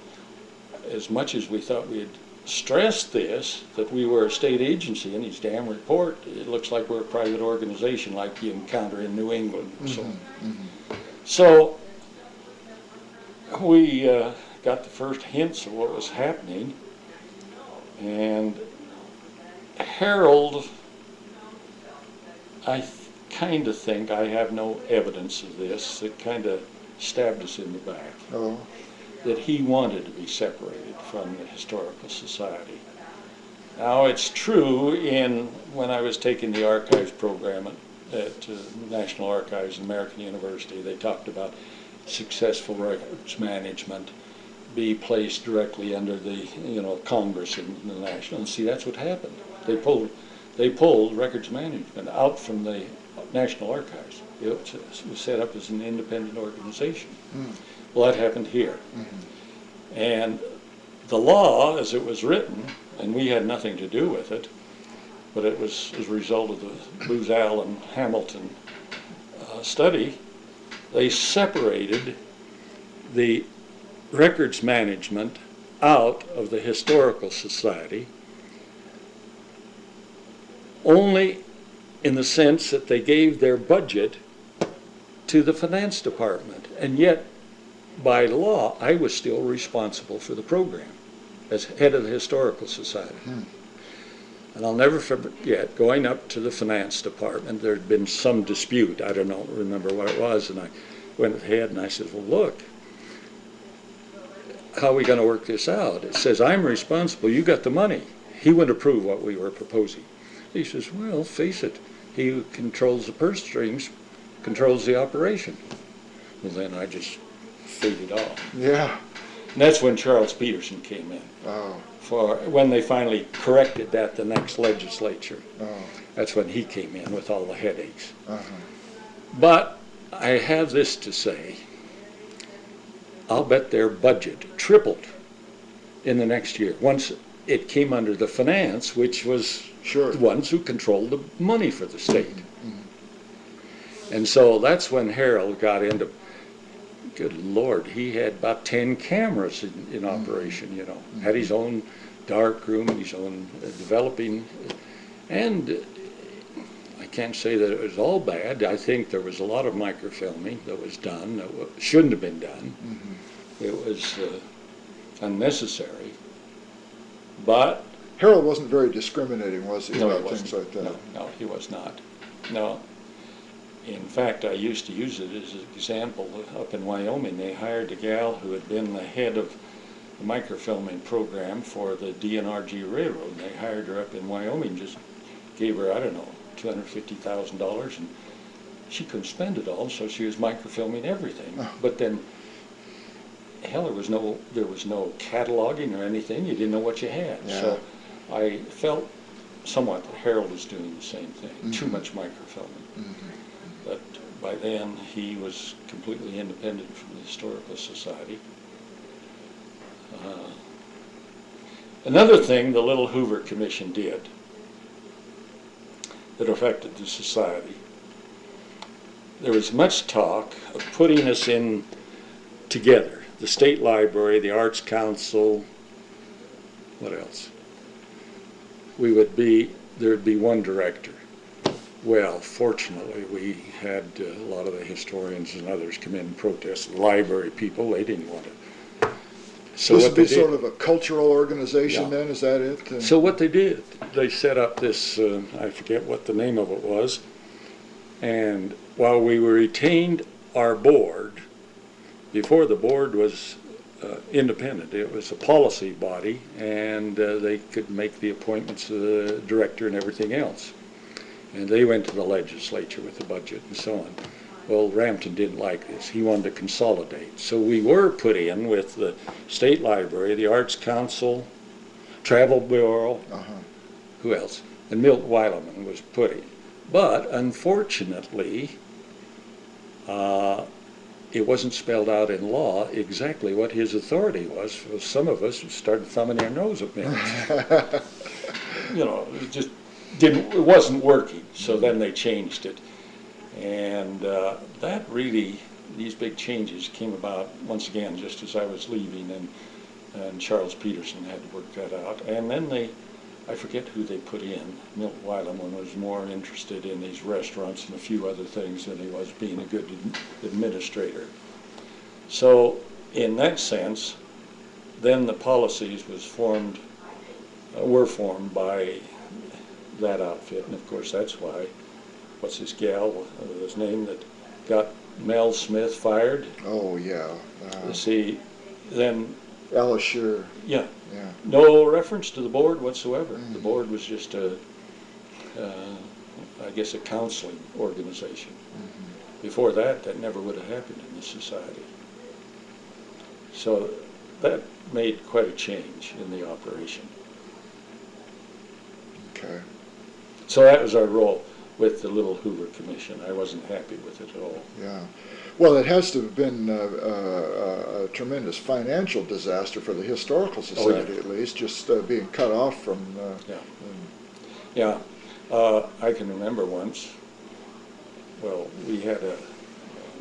as much as we thought we had stressed this, that we were a state agency, in his damn report, it looks like we're a private organization like you encounter in New England. Mm-hmm. So we got the first hints of what was happening, and Harold, I kind of think, I have no evidence of this, it kind of stabbed us in the back, that he wanted to be separated from the Historical Society. Now, it's true, when I was taking the archives program at National Archives and American University, they talked about successful records management be placed directly under the Congress and the National. And see, that's what happened. They pulled records management out from the National Archives. It was set up as an independent organization. Mm. Well, that happened here. Mm-hmm. And the law, as it was written, and we had nothing to do with it, but it was as a result of the Booz Allen Hamilton study, they separated the records management out of the Historical Society only in the sense that they gave their budget to the finance department. And yet, by law, I was still responsible for the program as head of the Historical Society. Hmm. And I'll never forget going up to the finance department. There had been some dispute. I don't remember what it was. And I went ahead and I said, well, look, how are we going to work this out? It says, I'm responsible. You got the money. He wouldn't approve what we were proposing. He says, well, face it. He who controls the purse strings controls the operation. Well, then I just faded off. Yeah. And that's when Charles Peterson came in. Oh. For when they finally corrected that, the next legislature. Oh. That's when he came in with all the headaches. Uh-huh. But I have this to say. I'll bet their budget tripled in the next year. Once it came under the finance, which was Sure. the ones who controlled the money for the state. Mm-hmm. And so that's when Harold got into, good Lord, he had about 10 cameras in operation, had his own dark room, his own developing, and I can't say that it was all bad. I think there was a lot of microfilming that was done that shouldn't have been done. Mm-hmm. It was unnecessary, but Harold wasn't very discriminating, was he, no, about he things wasn't. like that? No, he was not. No. In fact, I used to use it as an example. Up in Wyoming, they hired a gal who had been the head of the microfilming program for the DNRG Railroad. They hired her up in Wyoming, just gave her, I don't know, $250,000, and she couldn't spend it all, so she was microfilming everything. But then, hell, there was no cataloging or anything. You didn't know what you had. Yeah. So I felt somewhat that Harold was doing the same thing, too much microfilming. But by then, he was completely independent from the Historical Society. Another thing the Little Hoover Commission did that affected the society, there was much talk of putting us in together. The State Library, the Arts Council, what else? There'd be one director. Well, fortunately, we had a lot of the historians and others come in and protest. The library people, they didn't want it. So this what would be they did, sort of a cultural organization, Yeah. then, is that it? So what they did, they set up this, I forget what the name of it was, and while we retained our board, before the board was independent, it was a policy body, and they could make the appointments of the director and everything else. And they went to the legislature with the budget and so on. Well, Rampton didn't like this. He wanted to consolidate. So we were put in with the State Library, the Arts Council, Travel Bureau, who else? And Milt Weileman was put in. But unfortunately, it wasn't spelled out in law exactly what his authority was. So some of us started thumbing our nose at minutes. You know, it wasn't working. So then they changed it. And that really, these big changes came about, once again, just as I was leaving, and Charles Peterson had to work that out. And then I forget who they put in. Milt Weileman was more interested in these restaurants and a few other things than he was being a good administrator. So in that sense, then the policies were formed by that outfit, and of course that's why, what's this gal, his name, that got Mel Smith fired? Oh, yeah. See, then... Alice Shearer. Yeah. Yeah. No reference to the board whatsoever. The board was just I guess, a counseling organization. Before that never would have happened in this society. So that made quite a change in the operation. Okay. So that was our role with the Little Hoover Commission. I wasn't happy with it at all. Yeah. Well, it has to have been a tremendous financial disaster for the Historical Society, at least, just being cut off from... I can remember once, well, we had a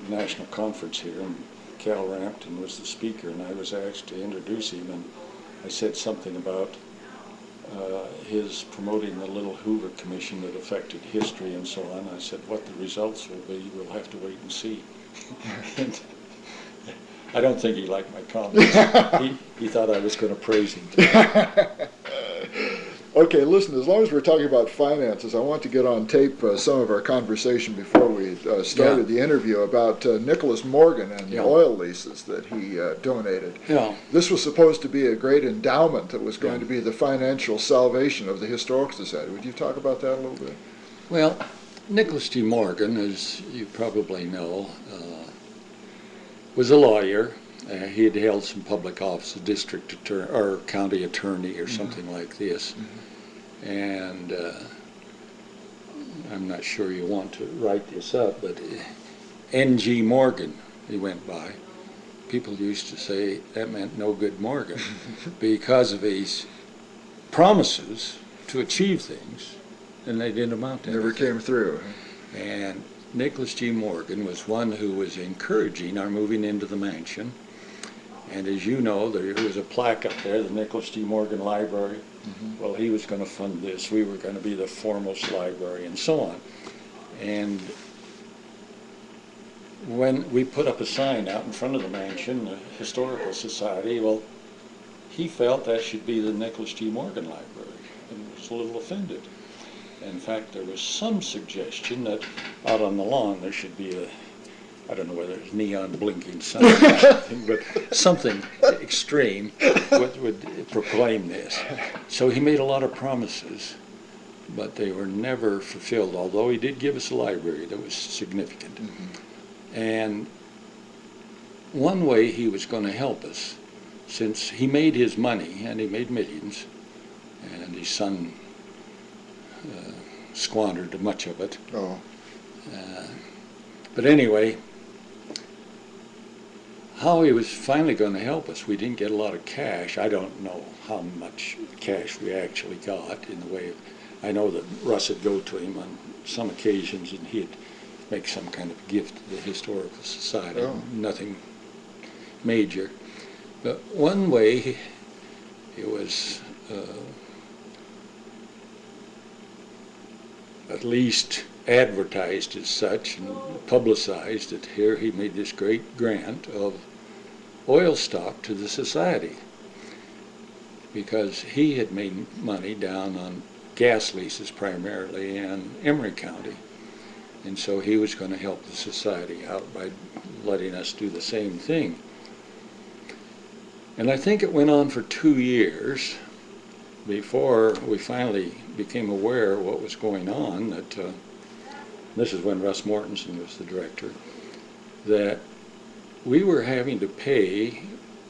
national conference here, and Cal Rampton was the speaker, and I was asked to introduce him, and I said something about his promoting the Little Hoover Commission that affected history and so on. I said, what the results will be, we'll have to wait and see. And I don't think he liked my comments. He thought I was going to praise him. Okay, listen, as long as we're talking about finances, I want to get on tape some of our conversation before we started the interview about Nicholas Morgan and the oil leases that he donated. Yeah. This was supposed to be a great endowment that was going to be the financial salvation of the Historical Society. Would you talk about that a little bit? Well, Nicholas G. Morgan, as you probably know, was a lawyer. He had held some public office, a district attorney or county attorney or something like this. And I'm not sure you want to write this up, but N.G. Morgan, he went by. People used to say that meant no good Morgan because of his promises to achieve things, and they didn't amount to Never anything. came through. And Nicholas G. Morgan was one who was encouraging our moving into the mansion. And as you know, there was a plaque up there, the Nicholas G. Morgan Library. Well, he was going to fund this. We were going to be the foremost library and so on. And when we put up a sign out in front of the mansion, the Historical Society, well, he felt that should be the Nicholas G. Morgan Library and was a little offended. In fact, there was some suggestion that out on the lawn there should be I don't know whether it's neon blinking sign or something, but something extreme would proclaim this. So he made a lot of promises, but they were never fulfilled, although he did give us a library that was significant. Mm-hmm. And one way he was going to help us, since he made his money, and he made millions, and his son squandered much of it. Oh. But anyway, how he was finally going to help us, we didn't get a lot of cash. I don't know how much cash we actually got in the way of, I know that Russ would go to him on some occasions and he'd make some kind of gift to the Historical Society. Oh. Nothing major. But one way it was at least advertised as such and publicized that here he made this great grant of oil stock to the society, because he had made money down on gas leases primarily in Emory County, and so he was going to help the society out by letting us do the same thing. And I think it went on for 2 years before we finally became aware of what was going on, that this is when Russ Mortensen was the director, that we were having to pay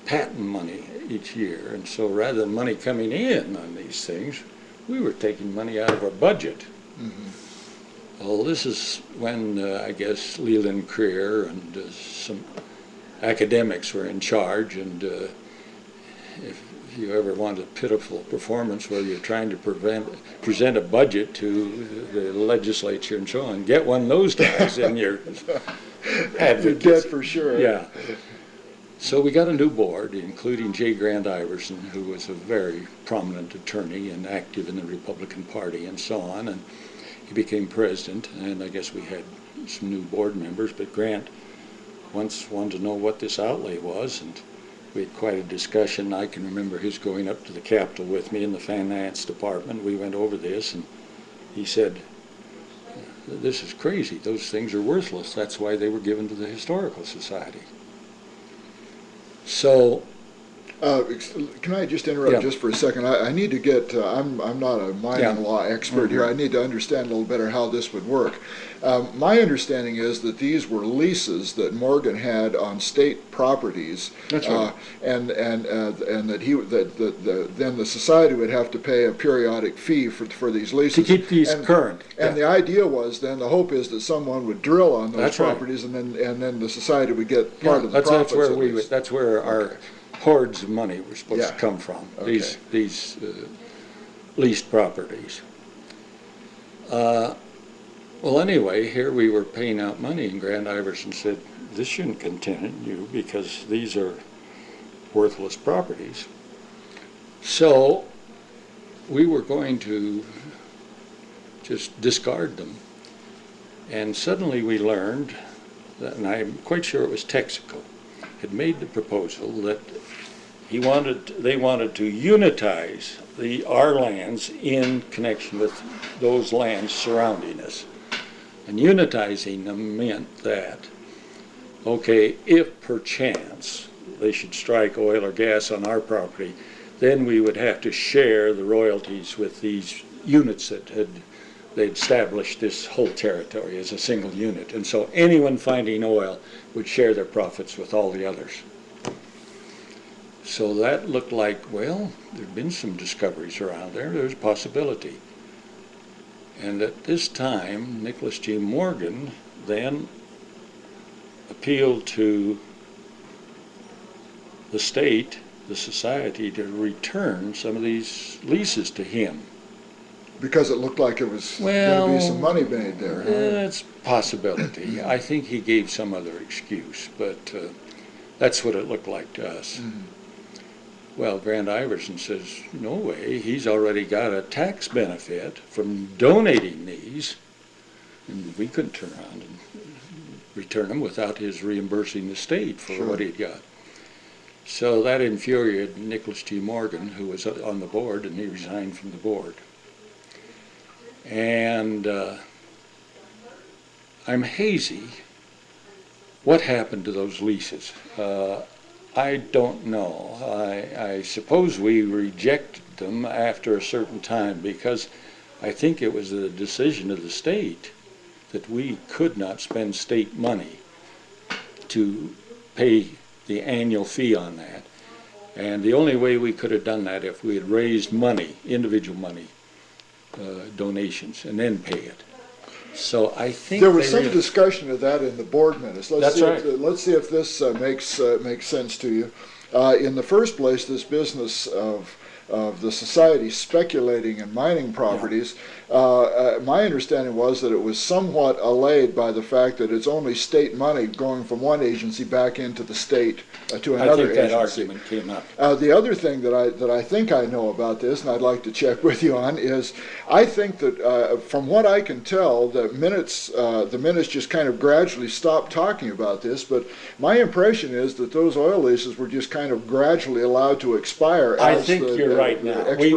patent money each year, and so rather than money coming in on these things, we were taking money out of our budget. Mm-hmm. Well, this is when I guess Leland Creer and some academics were in charge, and if you ever want a pitiful performance where you're trying to present a budget to the legislature and so on, get one of those guys in your advocates. You're dead for sure. Yeah. So we got a new board, including J. Grant Iverson, who was a very prominent attorney and active in the Republican Party and so on, and he became president, and I guess we had some new board members, but Grant once wanted to know what this outlay was, and we had quite a discussion. I can remember his going up to the Capitol with me in the finance department. We went over this, and he said, "This is crazy. Those things are worthless. That's why they were given to the Historical Society." So, can I just interrupt just for a second? I need to get, I'm not a mining law expert here. I need to understand a little better how this would work. My understanding is that these were leases that Morgan had on state properties. That's right. And that then the society would have to pay a periodic fee for these leases. to keep these current. And the idea was then, the hope is that someone would drill on those That's right. properties, and then the society would get part of the profits. That's where our hordes of money were supposed to come from. Okay. These leased properties. Well, anyway, here we were paying out money, and Grant Iverson said, "This shouldn't continue because these are worthless properties." So we were going to just discard them. And suddenly we learned that, and I'm quite sure it was Texaco, had made the proposal that they wanted to unitize our lands in connection with those lands surrounding us. And unitizing them meant that, okay, if perchance they should strike oil or gas on our property, then we would have to share the royalties with these units that they'd established this whole territory as a single unit. And so anyone finding oil would share their profits with all the others. So that looked like, well, there'd been some discoveries around there. There's a possibility. And at this time, Nicholas G. Morgan then appealed to the state, the society, to return some of these leases to him. Because it looked like it was going to be some money made there. Huh? It's a possibility. I think he gave some other excuse, but that's what it looked like to us. Mm-hmm. Well, Grant Iverson says, no way, he's already got a tax benefit from donating these, and we couldn't turn around and return them without his reimbursing the state for what he'd got. So that infuriated Nicholas G. Morgan, who was on the board, and he resigned from the board. And I'm hazy. What happened to those leases? I don't know. I suppose we rejected them after a certain time because I think it was a decision of the state that we could not spend state money to pay the annual fee on that. And the only way we could have done that if we had raised money, individual money, donations, and then pay it. So I think there was some discussion of that in the board minutes. Let's see if this makes sense to you. In the first place, this business of the society speculating in mining properties, my understanding was that it was somewhat allayed by the fact that it's only state money going from one agency back into the state to another agency. I think that argument came up. The other thing that I think I know about this, and I'd like to check with you on, is I think that from what I can tell, the minutes just kind of gradually stopped talking about this. But my impression is that those oil leases were just kind of gradually allowed to expire. I think you're right now. We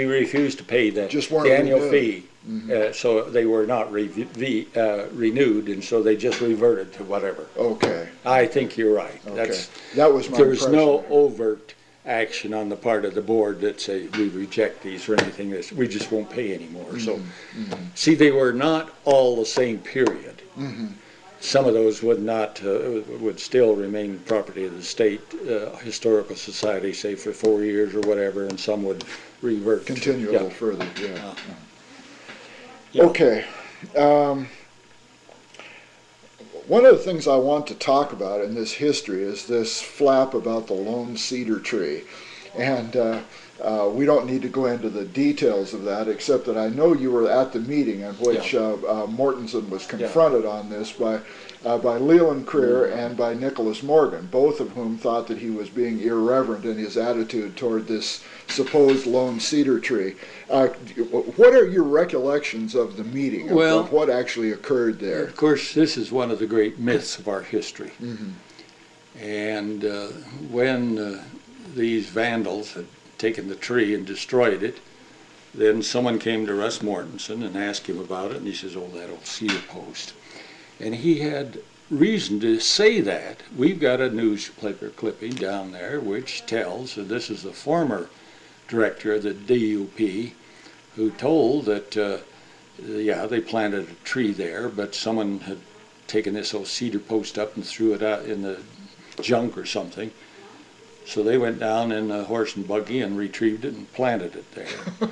refused to pay the annual fee. Mm-hmm. So they were not renewed, and so they just reverted to whatever. Okay. I think you're right. Okay. That was my There was impression. no overt action on the part of the board that say we reject these or anything. We just won't pay anymore. Mm-hmm. So, see, they were not all the same period. Mm-hmm. Some of those would still remain property of the state historical society, say for 4 years or whatever, and some would revert. Continue a little further. Yeah. Yeah. Okay. One of the things I want to talk about in this history is this flap about the lone cedar tree. And we don't need to go into the details of that, except that I know you were at the meeting in which Mortensen was confronted on this by Leland Creer and by Nicholas Morgan, both of whom thought that he was being irreverent in his attitude toward this supposed lone cedar tree. What are your recollections of the meeting, of what actually occurred there? Of course, this is one of the great myths of our history. Mm-hmm. And when these vandals had taken the tree and destroyed it, then someone came to Russ Mortensen and asked him about it, and he says, "Oh, that old cedar post." And he had reason to say that. We've got a newspaper clipping down there which tells, and this is the former director of the DUP, who told that, they planted a tree there, but someone had taken this old cedar post up and threw it out in the junk or something. So they went down in a horse and buggy and retrieved it and planted it there.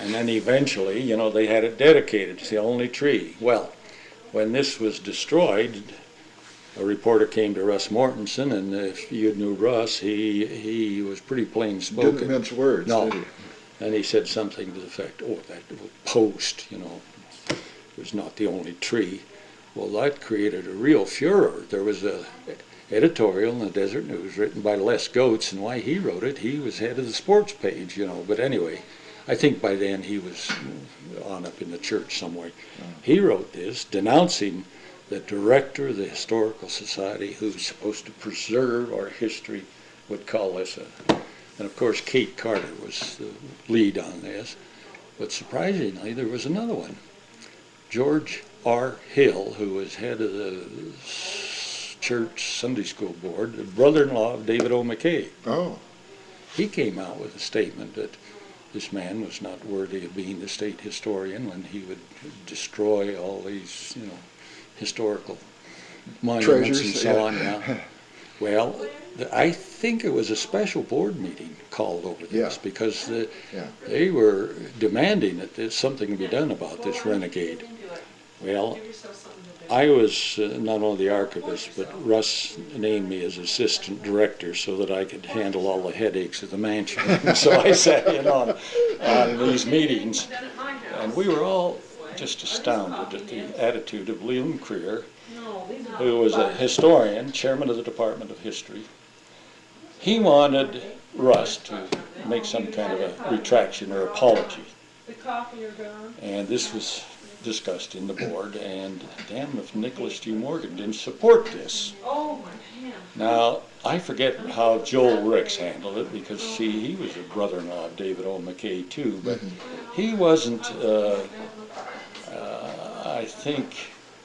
And then eventually, they had it dedicated. It's the only tree. Well, when this was destroyed, a reporter came to Russ Mortensen, and if you knew Russ, he was pretty plain spoken. Didn't mince words, no. Did he? And he said something to the effect, "Oh, that little post, was not the only tree." Well, that created a real furor. There was a editorial in the Desert News written by Les Goetz, and why he wrote it, he was head of the sports page, But anyway, I think by then he was on up in the church somewhere. He wrote this denouncing the director of the Historical Society, who's supposed to preserve our history, would call this and of course Kate Carter was the lead on this. But surprisingly, there was another one. George R. Hill, who was head of the church Sunday school board, the brother-in-law of David O. McKay. Oh. He came out with a statement that this man was not worthy of being the state historian when he would destroy all these, historical monuments treasures, and so on. Yeah. Well, I think it was a special board meeting called over this because they were demanding that something be done about this renegade. Well, I was not only the archivist, but Russ named me as assistant director so that I could handle all the headaches of the mansion. So I sat in on these meetings, and we were all just astounded at the attitude of Leland Creer, who was a historian, chairman of the Department of History. He wanted Russ to make some kind of a retraction or apology. And this was discussed in the board, and damn if Nicholas G. Morgan didn't support this. Now, I forget how Joel Ricks handled it, because, see, he was a brother-in-law of David O. McKay, too, but he wasn't,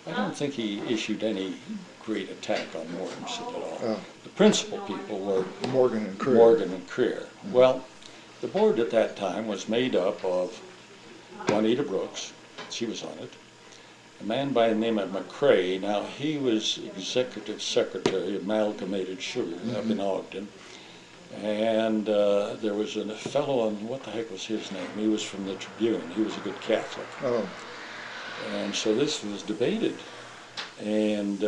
I don't think he issued any great attack on Mortensen at all. Oh. The principal people were Morgan and Creer. Well, the board at that time was made up of Juanita Brooks, she was on it. A man by the name of McCrae. Now, he was executive secretary of Amalgamated Sugar up in Ogden. And there was a fellow on, what the heck was his name? He was from the Tribune. He was a good Catholic. Oh. And so this was debated. And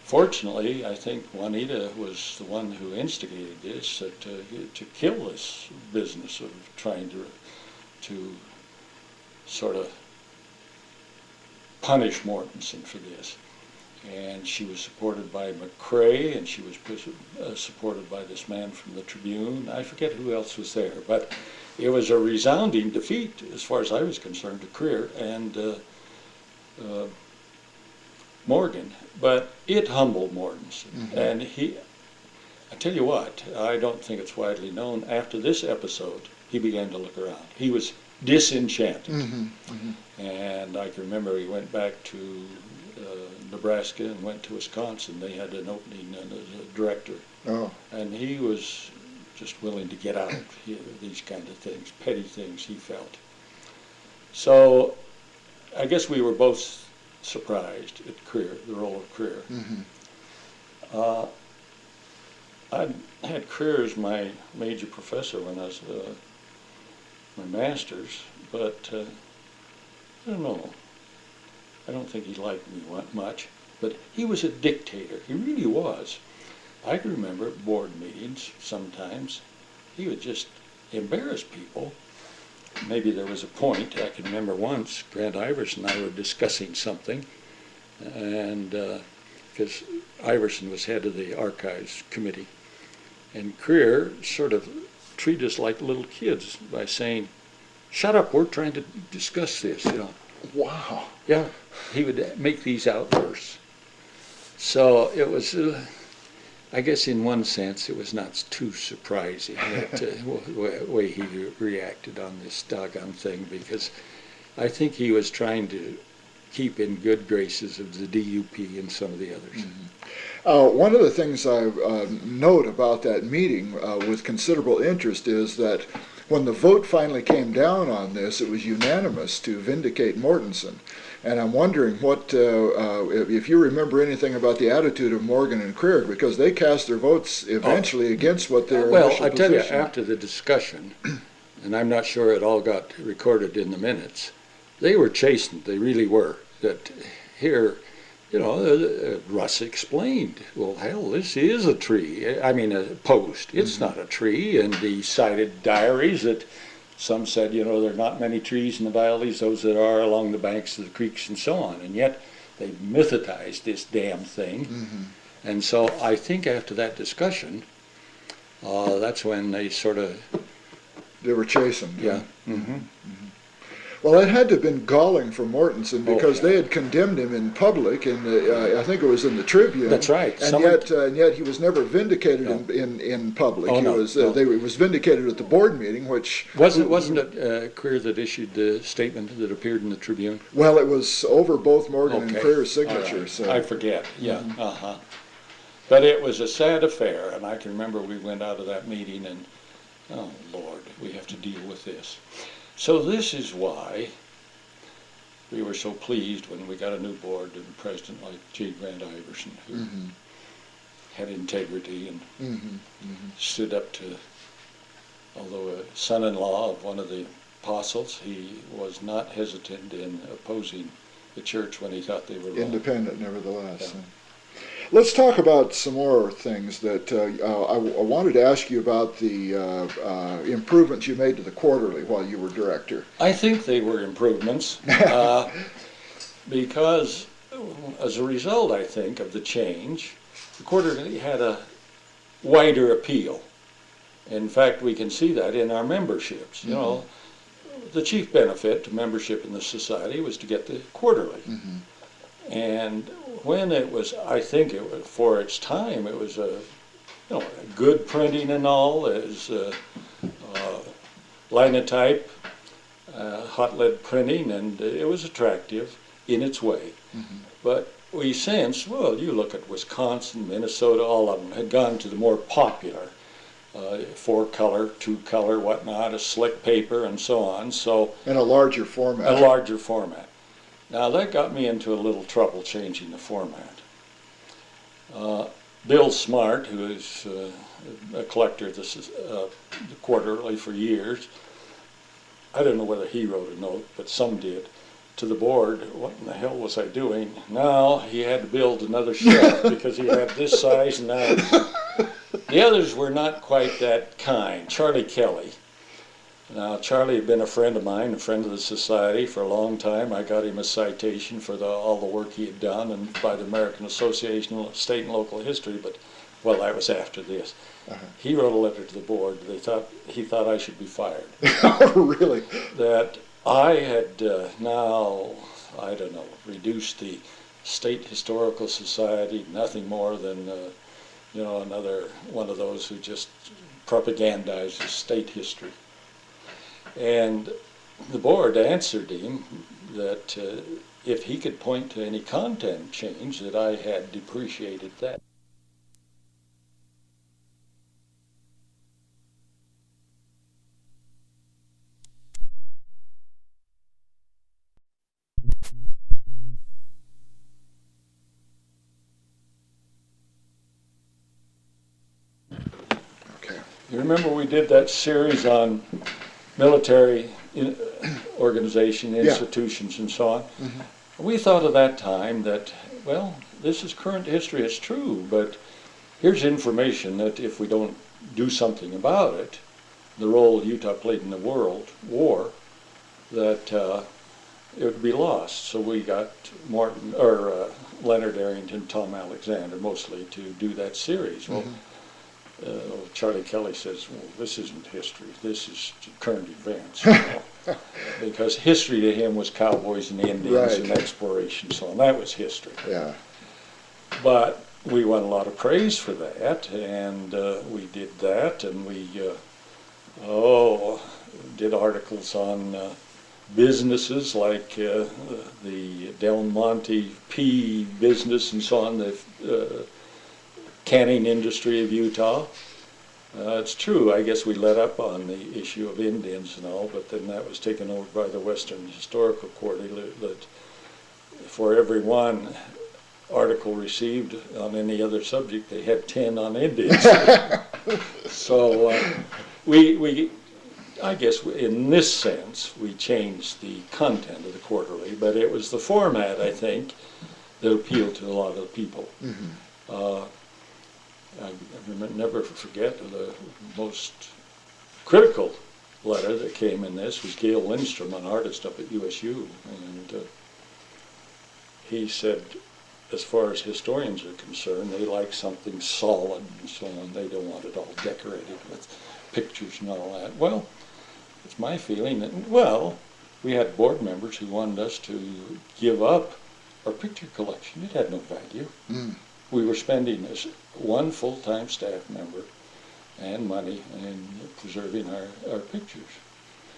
fortunately, I think Juanita was the one who instigated this, to kill this business of trying to sort of punish Mortensen for this. And she was supported by McCrae, and she was supported by this man from the Tribune. I forget who else was there, but it was a resounding defeat, as far as I was concerned, to Creer and Morgan. But it humbled Mortensen. And I tell you what, I don't think it's widely known, after this episode, he began to look around. He was disenchanted. And I can remember he went back to Nebraska and went to Wisconsin. They had an opening as a director. Oh. And he was just willing to get out of these kind of things, petty things, he felt. So I guess we were both surprised at Creer, the role of Creer. I had Creer as my major professor when I was my master's, but I don't know. I don't think he liked me much, but he was a dictator. He really was. I can remember at board meetings sometimes, he would just embarrass people. Maybe there was a point. I can remember once Grant Iverson and I were discussing something, and because Iverson was head of the archives committee, and Creer sort of treated us like little kids by saying, "Shut up, we're trying to discuss this," you know. Wow. Yeah, he would make these outbursts. So it was, I guess in one sense, it was not too surprising that way he reacted on this doggone thing, because I think he was trying to keep in good graces of the DUP and some of the others. One of the things I note about that meeting with considerable interest is that when the vote finally came down on this, it was unanimous to vindicate Mortensen. And I'm wondering if you remember anything about the attitude of Morgan and Creer, because they cast their votes eventually against what their initial position. Well, I tell you, after the discussion, and I'm not sure it all got recorded in the minutes, they were chastened, they really were. That here, you know, Russ explained, well, hell, this is a tree. I mean, a post. It's not a tree. And he cited diaries that some said, you know, there are not many trees in the valleys, those that are along the banks of the creeks and so on. And yet they mythicized this damn thing. And so I think after that discussion, that's when they sort of... They were chastened. Yeah. Well, it had to have been galling for Mortensen, because they had condemned him in public, and I think it was in the Tribune. That's right. And yet he was never vindicated in public. Oh, he was vindicated at the board meeting, which... Wasn't it Creer that issued the statement that appeared in the Tribune? Well, it was over both Morgan and Creer's signatures. Right. So. I forget, yeah. But it was a sad affair, and I can remember we went out of that meeting and, oh, Lord, we have to deal with this. So this is why we were so pleased when we got a new board and a president like J. Grant Iverson, who had integrity and stood up to, although a son-in-law of one of the apostles, he was not hesitant in opposing the church when he thought they were wrong. Independent, nevertheless. Yeah. Let's talk about some more things that I wanted to ask you about the improvements you made to the quarterly while you were director. I think they were improvements because as a result, I think, of the change, the quarterly had a wider appeal. In fact, we can see that in our memberships. You know, the chief benefit to membership in the society was to get the quarterly. And when it was, I think it was, for its time, it was a good printing and all. It was linotype, hot lead printing, and it was attractive in its way. But we since, well, you look at Wisconsin, Minnesota, all of them had gone to the more popular 4 color, 2 color, whatnot, a slick paper and so on. So in a larger format. a larger format. Now that got me into a little trouble changing the format. Bill Smart, who is a collector of this quarterly for years, I don't know whether he wrote a note, but some did, to the board, what in the hell was I doing? Now he had to build another shelf because he had this size and that. The others were not quite that kind. Charlie Kelly. Now Charlie had been a friend of mine, a friend of the society for a long time. I got him a citation for all the work he had done and by the American Association of State and Local History, but well, that was after this. He wrote a letter to the board. He thought I should be fired. Really? That I had now, I don't know, reduced the State Historical Society, nothing more than another one of those who just propagandizes state history. And the board answered him that if he could point to any content change, that I had depreciated that. Okay. You remember we did that series on military organization, institutions, and so on? We thought at that time that, well, this is current history, it's true, but here's information that if we don't do something about it, the role Utah played in the world war, that it would be lost. So we got Leonard Arrington, Tom Alexander mostly to do that series. Well, Charlie Kelly says, well, this isn't history, this is current events. Because history to him was cowboys and Indians and exploration, so on. That was history. Yeah. But we won a lot of praise for that, and we did that, and we did articles on businesses like the Del Monte P business and so on, the canning industry of Utah. It's true, I guess we let up on the issue of Indians and all, but then that was taken over by the Western Historical Quarterly, that for every one article received on any other subject, they had 10 on Indians. So I guess in this sense, we changed the content of the quarterly, but it was the format, I think, that appealed to a lot of the people. I never forget the most critical letter that came in this was Gail Lindstrom, an artist up at USU, and he said, as far as historians are concerned, they like something solid and so on. They don't want it all decorated with pictures and all that. Well, it's my feeling that, well, we had board members who wanted us to give up our picture collection. It had no value. We were spending as one full-time staff member and money in preserving our pictures.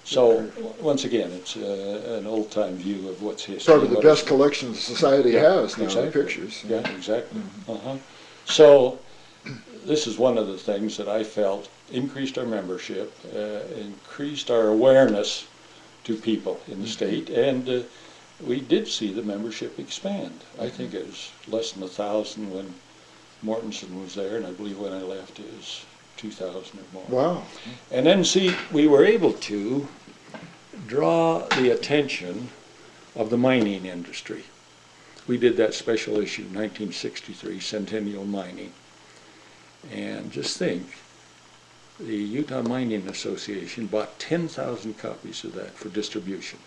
So once again, it's an old-time view of what's history. Probably the best collection the society has now, the pictures. Yeah, exactly. So this is one of the things that I felt increased our membership, increased our awareness to people in the state, and we did see the membership expand. I think it was less than 1,000 when Mortensen was there, and I believe when I left it was 2,000 or more. Wow. And then see, we were able to draw the attention of the mining industry. We did that special issue, 1963, Centennial Mining. And just think, the Utah Mining Association bought 10,000 copies of that for distribution.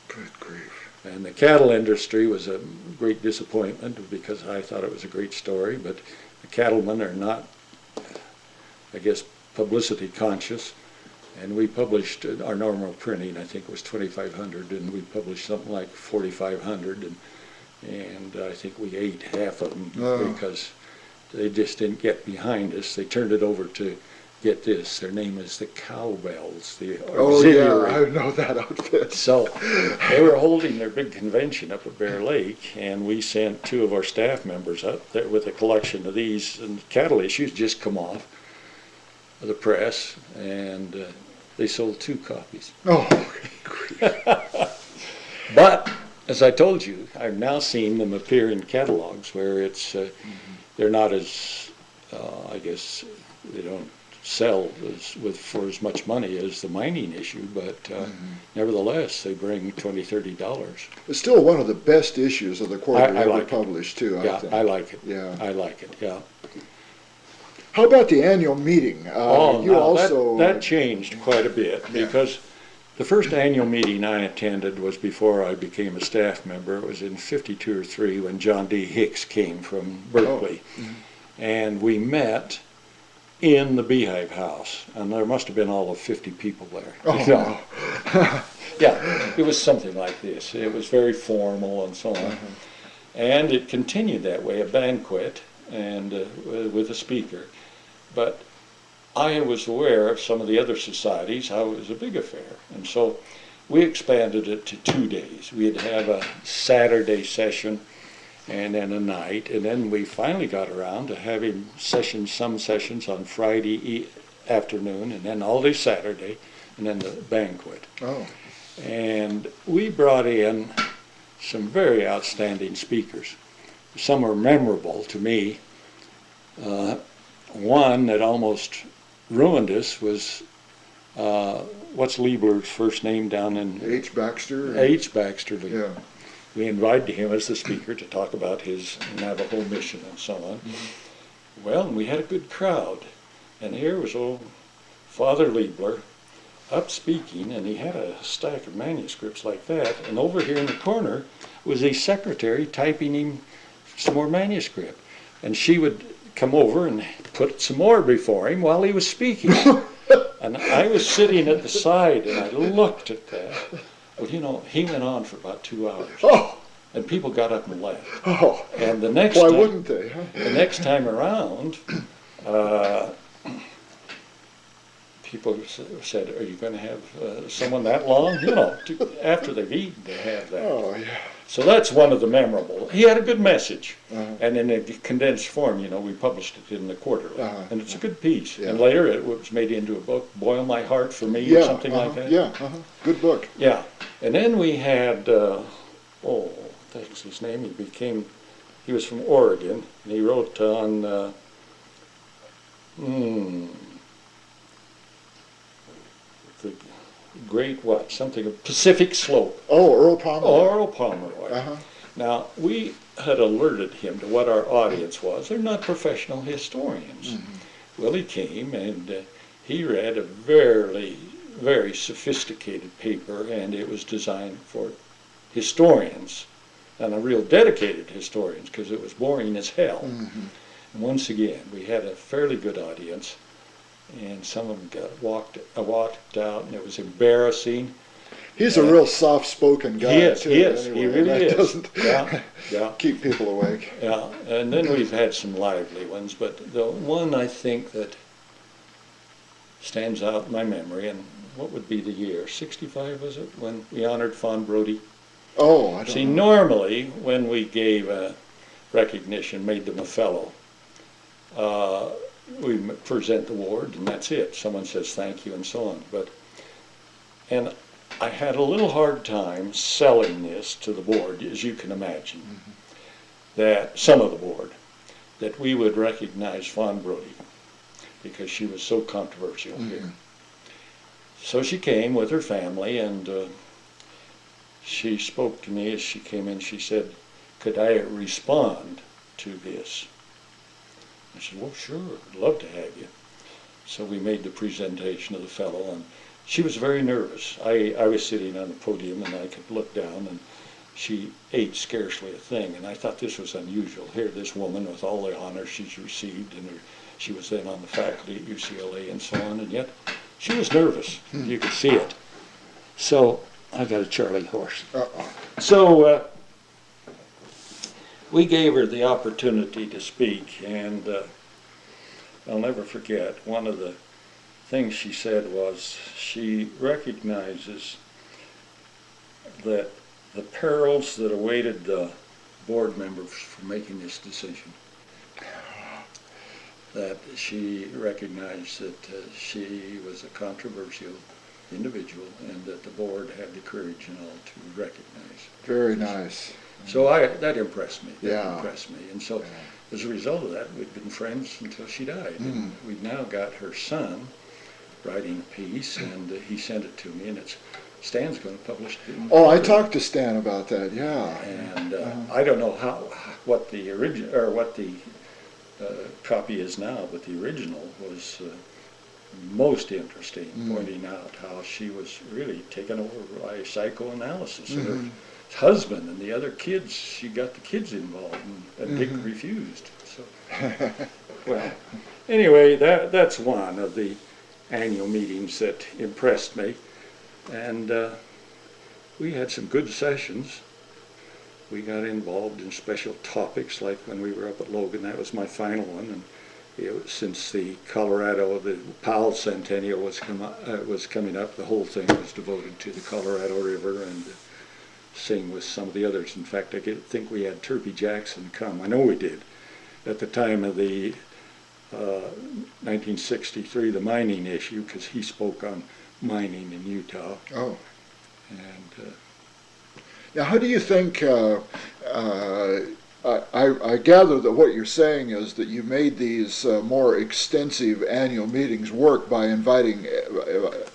Good grief. And the cattle industry was a great disappointment because I thought it was a great story, but the cattlemen are not, I guess, publicity conscious. And we published our normal printing, I think it was 2,500, and we published something like 4,500, and I think we ate half of them because they just didn't get behind us. They turned it over to, get this, their name is the Cowbells, the auxiliary. Oh yeah, I know that outfit. So they were holding their big convention up at Bear Lake, and we sent 2 of our staff members up there with a collection of these, and cattle issues just come off. the press, and they sold 2 copies. Oh, But as I told you, I've now seen them appear in catalogs where it's they're not as I guess they don't sell for as much money as the mining issue, but nevertheless they bring $20-30. it's still one of the best issues of the quarterly I ever like it. published, too. Yeah, I think. I like it. Yeah. I like it. Yeah. How about the annual meeting? You now also that changed quite a bit because the first annual meeting I attended was before I became a staff member. It was in '52 or '3 when John D. Hicks came from Berkeley, and we met in the Beehive House, and there must have been all of 50 people there. Oh. Yeah, it was something like this. It was very formal and so on, and it continued that way, a banquet and with a speaker. But I was aware of some of the other societies, how it was a big affair. And so we expanded it to 2 days. We'd have a Saturday session and then a night. And then we finally got around to having some sessions on Friday afternoon, and then all day Saturday, and then the banquet. Oh. And we brought in some very outstanding speakers. Some are memorable to me. One that almost ruined us was, what's Liebler's first name down in? H. Baxter. H. Baxter Liebler. Yeah. We invited him as the speaker to talk about his Navajo mission and so on. Well, we had a good crowd. And here was old Father Liebler up speaking, and he had a stack of manuscripts like that. And over here in the corner was a secretary typing him some more manuscript. And she would come over and put some more before him while he was speaking. And I was sitting at the side, and I looked at that. Well, you know, he went on for about 2 hours. Oh. And people got up and left. Oh. And the next Why time, wouldn't they? Huh? the next time around, people said, "Are you going to have someone that long?" You know, after they've eaten, they have that. Oh, yeah. So that's one of the memorable. He had a good message, and in a condensed form, you know, we published it in the quarterly, and it's a good piece. Yeah. And later it was made into a book, "Boil My Heart for Me," Yeah. or something like that. Yeah. Good book. Yeah, and then we had, what's his name? He was from Oregon, and he wrote on, the great something of Pacific Slope. Oh, Earl Pomeroy. Earl Pomeroy. Now, we had alerted him to what our audience was. They're not professional historians. Well, he came and he read a very, very sophisticated paper, and it was designed for historians, and a real dedicated historians, because it was boring as hell. And once again, we had a fairly good audience, and some of them walked out, and it was embarrassing. He's a real soft-spoken guy, He is, too. he is, Anyway, he really that is. doesn't Yeah. keep people awake. Yeah, and then we've had some lively ones, but the one I think that stands out in my memory, and what would be the year? 65, was it, when we honored Fawn Brody? Oh, I don't See, know. normally when we gave a recognition, made them a fellow, we present the award and that's it. Someone says thank you and so on. And I had a little hard time selling this to the board, as you can imagine, that some of the board, that we would recognize Fawn Brody because she was so controversial here. So she came with her family, and she spoke to me as she came in. She said, "Could I respond to this?" I said, "Well, sure, I'd love to have you." So we made the presentation of the fellow, and she was very nervous. I was sitting on the podium, and I could look down, and she ate scarcely a thing, and I thought this was unusual. Here, this woman with all the honors she's received, and she was then on the faculty at UCLA and so on, and yet she was nervous. You could see it. So I got a Charlie horse. So we gave her the opportunity to speak, and I'll never forget, one of the things she said was she recognizes that the perils that awaited the board members for making this decision. that she recognized that she was a controversial individual and that the board had the courage and all to recognize. Very nice. So that impressed me. Yeah. Impressed me. And so as a result of that, we've been friends until she died. And we've now got her son writing a piece, and he sent it to me, and Stan's going to publish it. Oh, I talked to Stan about that. Yeah. And I don't know what the original or what the copy is now, but the original was most interesting, pointing out how she was really taken over by psychoanalysis. And her husband and the other kids, she got the kids involved, and Dick refused. So, well, anyway, that's one of the annual meetings that impressed me, and we had some good sessions. We got involved in special topics, like when we were up at Logan. That was my final one, and since the Powell Centennial was coming up, the whole thing was devoted to the Colorado River and sing with some of the others. In fact, I think we had Turpie Jackson come. I know we did, at the time of the 1963, the mining issue, because he spoke on mining in Utah. Oh. And now, how do you think, I gather that what you're saying is that you made these more extensive annual meetings work by inviting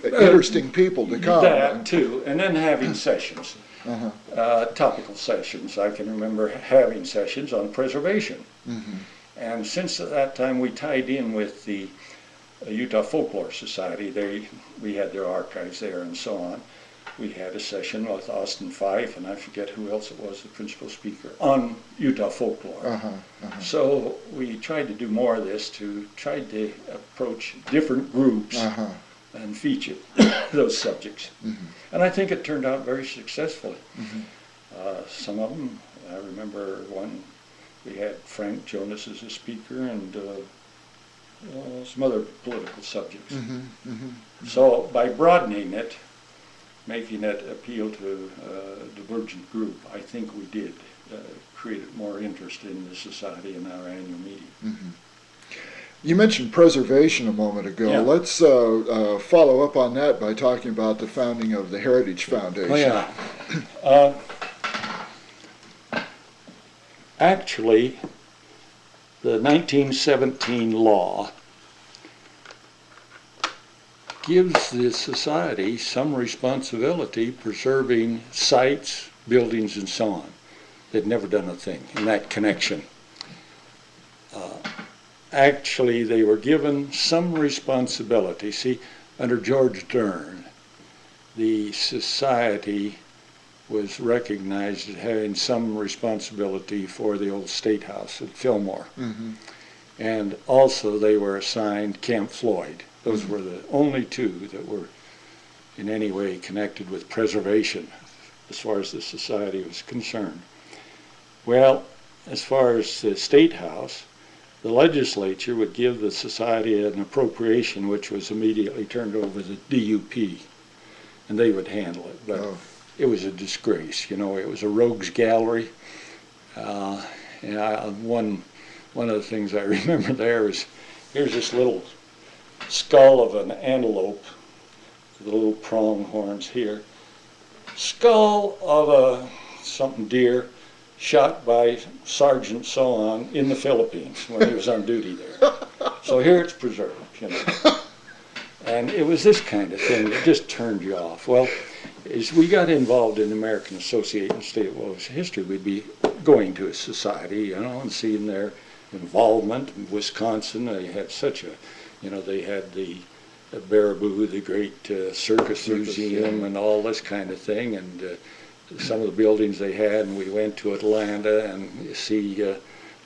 interesting people to come. That too, and then having sessions, topical sessions. I can remember having sessions on preservation. And since at that time we tied in with the Utah Folklore Society, we had their archives there and so on. We had a session with Austin Fife, and I forget who else it was, the principal speaker, on Utah folklore. So we tried to do more of this, to try to approach different groups and feature those subjects. And I think it turned out very successfully. Some of them, I remember one, we had Frank Jonas as a speaker, and some other political subjects. So by broadening it, making it appeal to a divergent group, I think we did create more interest in the society in our annual meeting. You mentioned preservation a moment ago. Yeah. Let's follow up on that by talking about the founding of the Heritage Foundation. Oh, yeah. Actually, the 1917 law gives the society some responsibility preserving sites, buildings, and so on. They'd never done a thing in that connection. Actually, they were given some responsibility. See, under George Dern, the society was recognized as having some responsibility for the old State House at Fillmore. And also they were assigned Camp Floyd. Those were the only two that were in any way connected with preservation as far as the society was concerned. Well, as far as the State House, the legislature would give the society an appropriation which was immediately turned over to the DUP, and they would handle it. But it was a disgrace, you know, it was a rogues gallery. And one of the things I remember there is, here's this little skull of an antelope, the little prong horns here. Skull of a something deer shot by Sergeant so on in the Philippines when he was on duty there. So here it's preserved, you know. And it was this kind of thing that just turned you off. Well, as we got involved in the American Association of State Wildlife History, we'd be going to a society, you know, and seeing their involvement. In Wisconsin, they had such a, you know, they had the Baraboo, the great circus museum, and all this kind of thing, and some of the buildings they had. And we went to Atlanta and see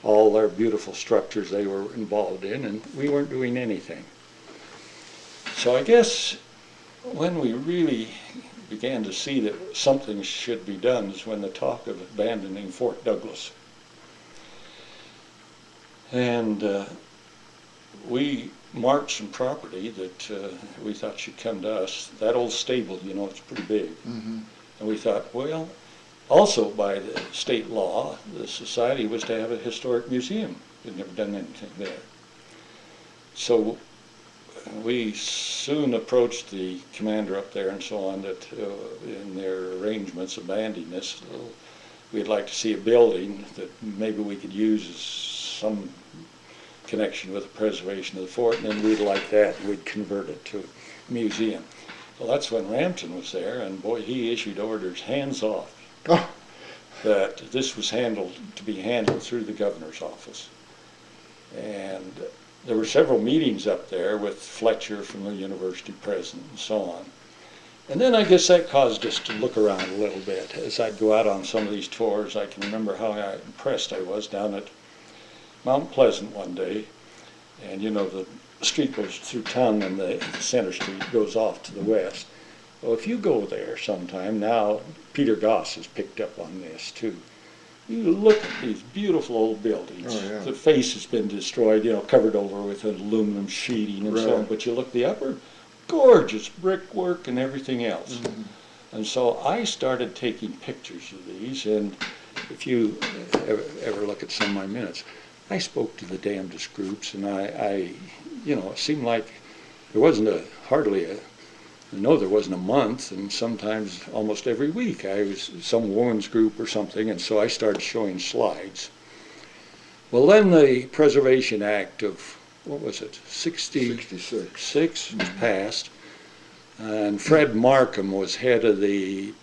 all their beautiful structures they were involved in, and we weren't doing anything. So I guess when we really began to see that something should be done is when the talk of abandoning Fort Douglas. And we marked some property that we thought should come to us. That old stable, you know, it's pretty big. And we thought, well, also by the state law, the society was to have a historic museum. They'd never done anything there. So we soon approached the commander up there and so on that in their arrangements of banding this, we'd like to see a building that maybe we could use as some connection with the preservation of the fort, and then we'd like that, we'd convert it to a museum. Well, that's when Rampton was there, and boy, he issued orders hands off that this was to be handled through the governor's office. And there were several meetings up there with Fletcher from the university president and so on. And then I guess that caused us to look around a little bit. As I'd go out on some of these tours, I can remember how impressed I was down at Mount Pleasant one day. And you know, the street goes through town and the center street goes off to the west. Well, if you go there sometime, now Peter Goss has picked up on this too. You look at these beautiful old buildings. Oh, yeah. The face has been destroyed, you know, covered over with aluminum sheeting and so on. But you look the upper, gorgeous brickwork and everything else. Mm-hmm. And so I started taking pictures of these, and if you ever look at some of my minutes, I spoke to the damnedest groups, and I you know, it seemed like there wasn't there wasn't a month, and sometimes almost every week I was some women's group or something, and so I started showing slides. Well, then the Preservation Act of, what was it, 66 was passed, and Fred Markham was head of the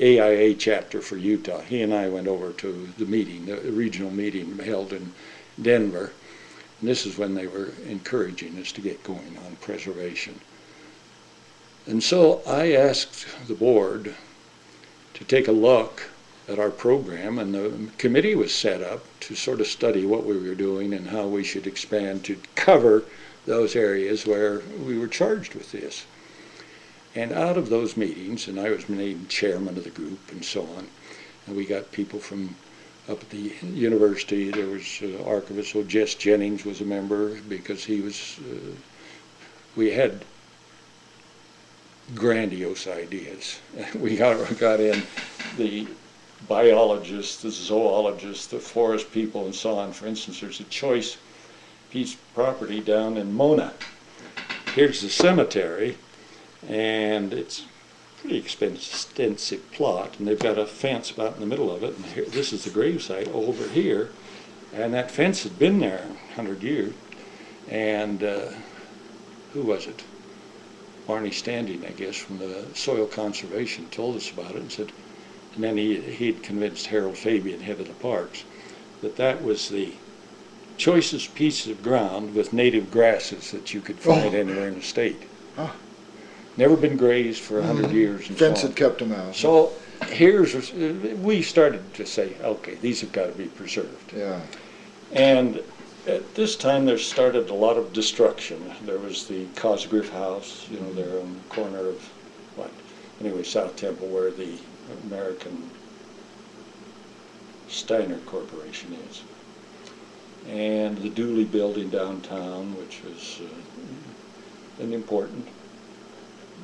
AIA chapter for Utah. He and I went over to the meeting, the regional meeting held in Denver, and this is when they were encouraging us to get going on preservation. And so I asked the board to take a look at our program, and the committee was set up to sort of study what we were doing and how we should expand to cover those areas where we were charged with this. And out of those meetings, and I was named chairman of the group and so on, and we got people from up at the university. There was archivist, so Jess Jennings was a member because he was, we had grandiose ideas. We got in the biologists, the zoologists, the forest people, and so on. For instance, there's a choice piece of property down in Mona. Here's the cemetery, and it's a pretty extensive plot, and they've got a fence about in the middle of it, and here, this is the gravesite over here, and that fence had been there 100 years, and who was it? Barney Standing, I guess, from the Soil Conservation told us about it and said, and then he'd convinced Harold Fabian, head of the parks, that that was the choicest piece of ground with native grasses that you could find anywhere in the state. Huh. Never been grazed for 100 years and Fence so on. had kept them out. So we started to say, okay, these have got to be preserved. Yeah. And at this time, there started a lot of destruction. There was the Cosgriff House, you know, there on the corner of, South Temple, where the American Steiner Corporation is. And the Dooley Building downtown, which was important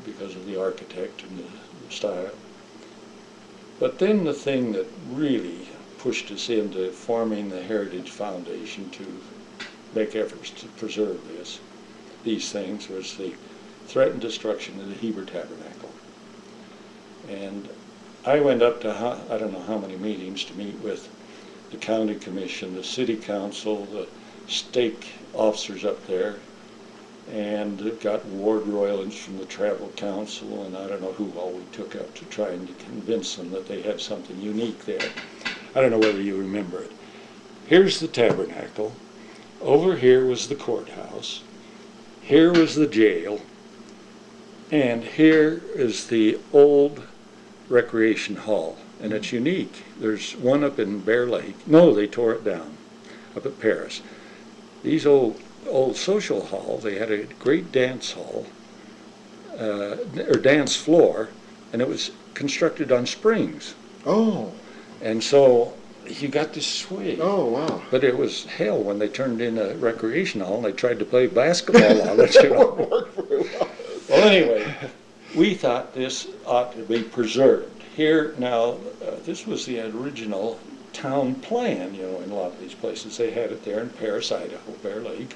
because of the architect and the style. But then the thing that really pushed us into forming the Heritage Foundation to make efforts to preserve these things was the threatened destruction of the Heber Tabernacle. And I went up to, I don't know how many meetings to meet with the county commission, the city council, the stake officers up there, and got ward royals from the travel council, and I don't know who all we took up to try and convince them that they had something unique there. I don't know whether you remember it. Here's the tabernacle. Over here was the courthouse. Here was the jail. And here is the old recreation hall. And it's unique. There's one up in Bear Lake. No, they tore it down up at Paris. These old social halls, they had a great dance hall, or dance floor, and it was constructed on springs. Oh. And so you got this swing. Oh, wow. But it was hell when they turned in a recreation hall and they tried to play basketball on it. You know? Well, anyway, we thought this ought to be preserved. Here, now, this was the original town plan, you know, in a lot of these places. They had it there in Paris, Idaho, Bear Lake.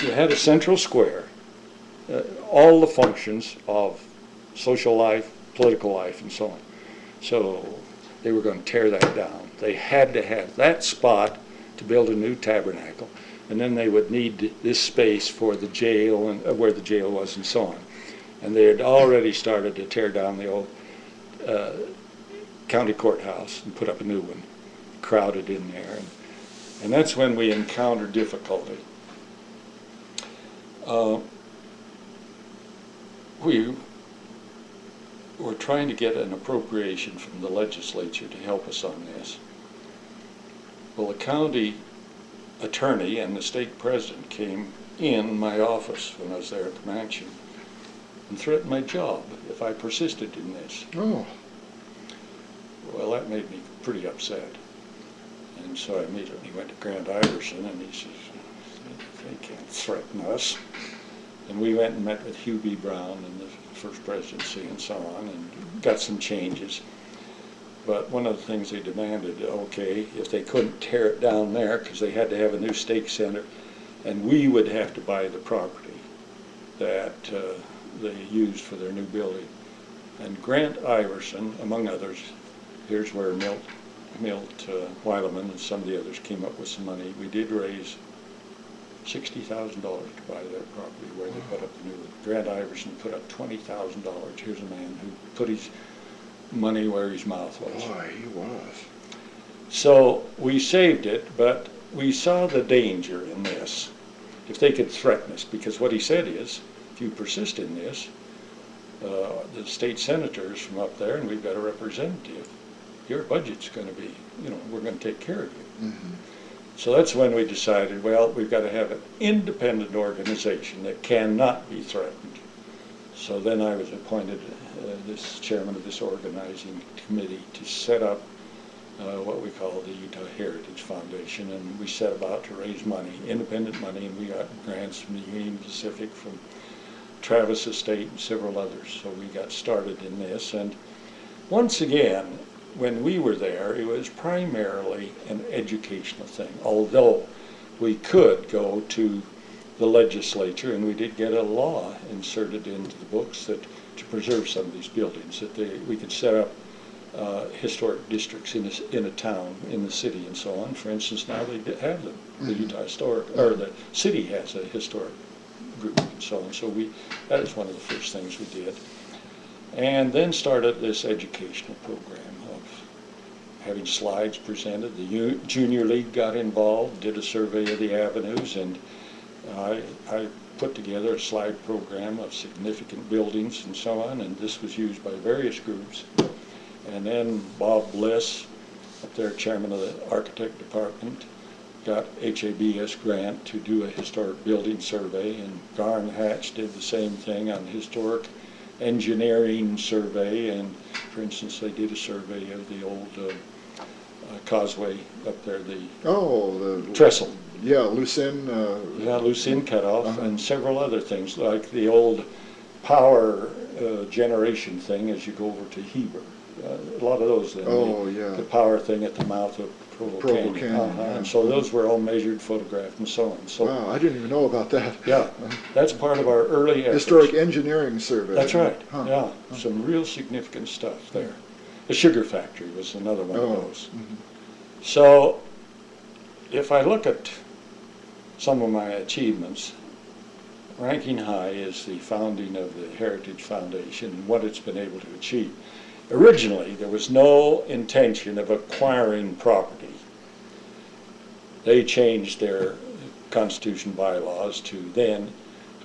you had a central square, all the functions of social life, political life, and so on. So they were going to tear that down. They had to have that spot to build a new tabernacle, and then they would need this space for the jail and where the jail was and so on. And they had already started to tear down the old county courthouse and put up a new one, crowded in there. And that's when we encountered difficulty. We were trying to get an appropriation from the legislature to help us on this. Well, the county attorney and the state president came in my office when I was there at the mansion and threatened my job if I persisted in this. Oh. Well, that made me pretty upset. And so I immediately went to Grant Iverson, and he says, they can't threaten us. And we went and met with Hugh B. Brown and the first presidency and so on, and got some changes. But one of the things they demanded, okay, if they couldn't tear it down there, because they had to have a new stake center, and we would have to buy the property that they used for their new building. And Grant Iverson, among others, here's where Milt Weileman and some of the others came up with some money. We did raise $60,000 to buy that property where they put up the new one. Grant Iverson put up $20,000. Here's a man who put his money where his mouth was. Boy, he was. So we saved it, but we saw the danger in this. If they could threaten us, because what he said is, if you persist in this, the state senators from up there, and we've got a representative, your budget's going to be, we're going to take care of you. Mm-hmm. So that's when we decided, well, we've got to have an independent organization that cannot be threatened. So then I was appointed this chairman of this organizing committee to set up what we call the Utah Heritage Foundation, and we set about to raise money, independent money, and we got grants from the Union Pacific, from Travis Estate, and several others. So we got started in this, and once again, when we were there, it was primarily an educational thing, although we could go to the legislature, and we did get a law inserted into the books that to preserve some of these buildings, that we could set up historic districts in a town, in the city, and so on. For instance, now they have them. The Utah Historic, or the city has a historic group, and so on. So that is one of the first things we did. And then started this educational program of having slides presented. The Junior League got involved, did a survey of the avenues, and I put together a slide program of significant buildings and so on, and this was used by various groups. And then Bob Bliss, up there, chairman of the architect department, got HABS grant to do a historic building survey, and Garn Hatch did the same thing on historic engineering survey. And for instance, they did a survey of the old causeway up there, the trestle. Yeah, Lucin. Lucin cutoff, and several other things like the old power generation thing as you go over to Heber. A lot of those. The power thing at the mouth of Provo Canyon. And so those were all measured, photographed, and so on. So, wow, I didn't even know about that. Yeah, that's part of our early efforts. Historic engineering survey. That's right. Yeah, some real significant stuff there. The sugar factory was another one of those. Mm-hmm. So if I look at some of my achievements, ranking high is the founding of the Heritage Foundation and what it's been able to achieve. Originally, there was no intention of acquiring property. They changed their constitution bylaws to then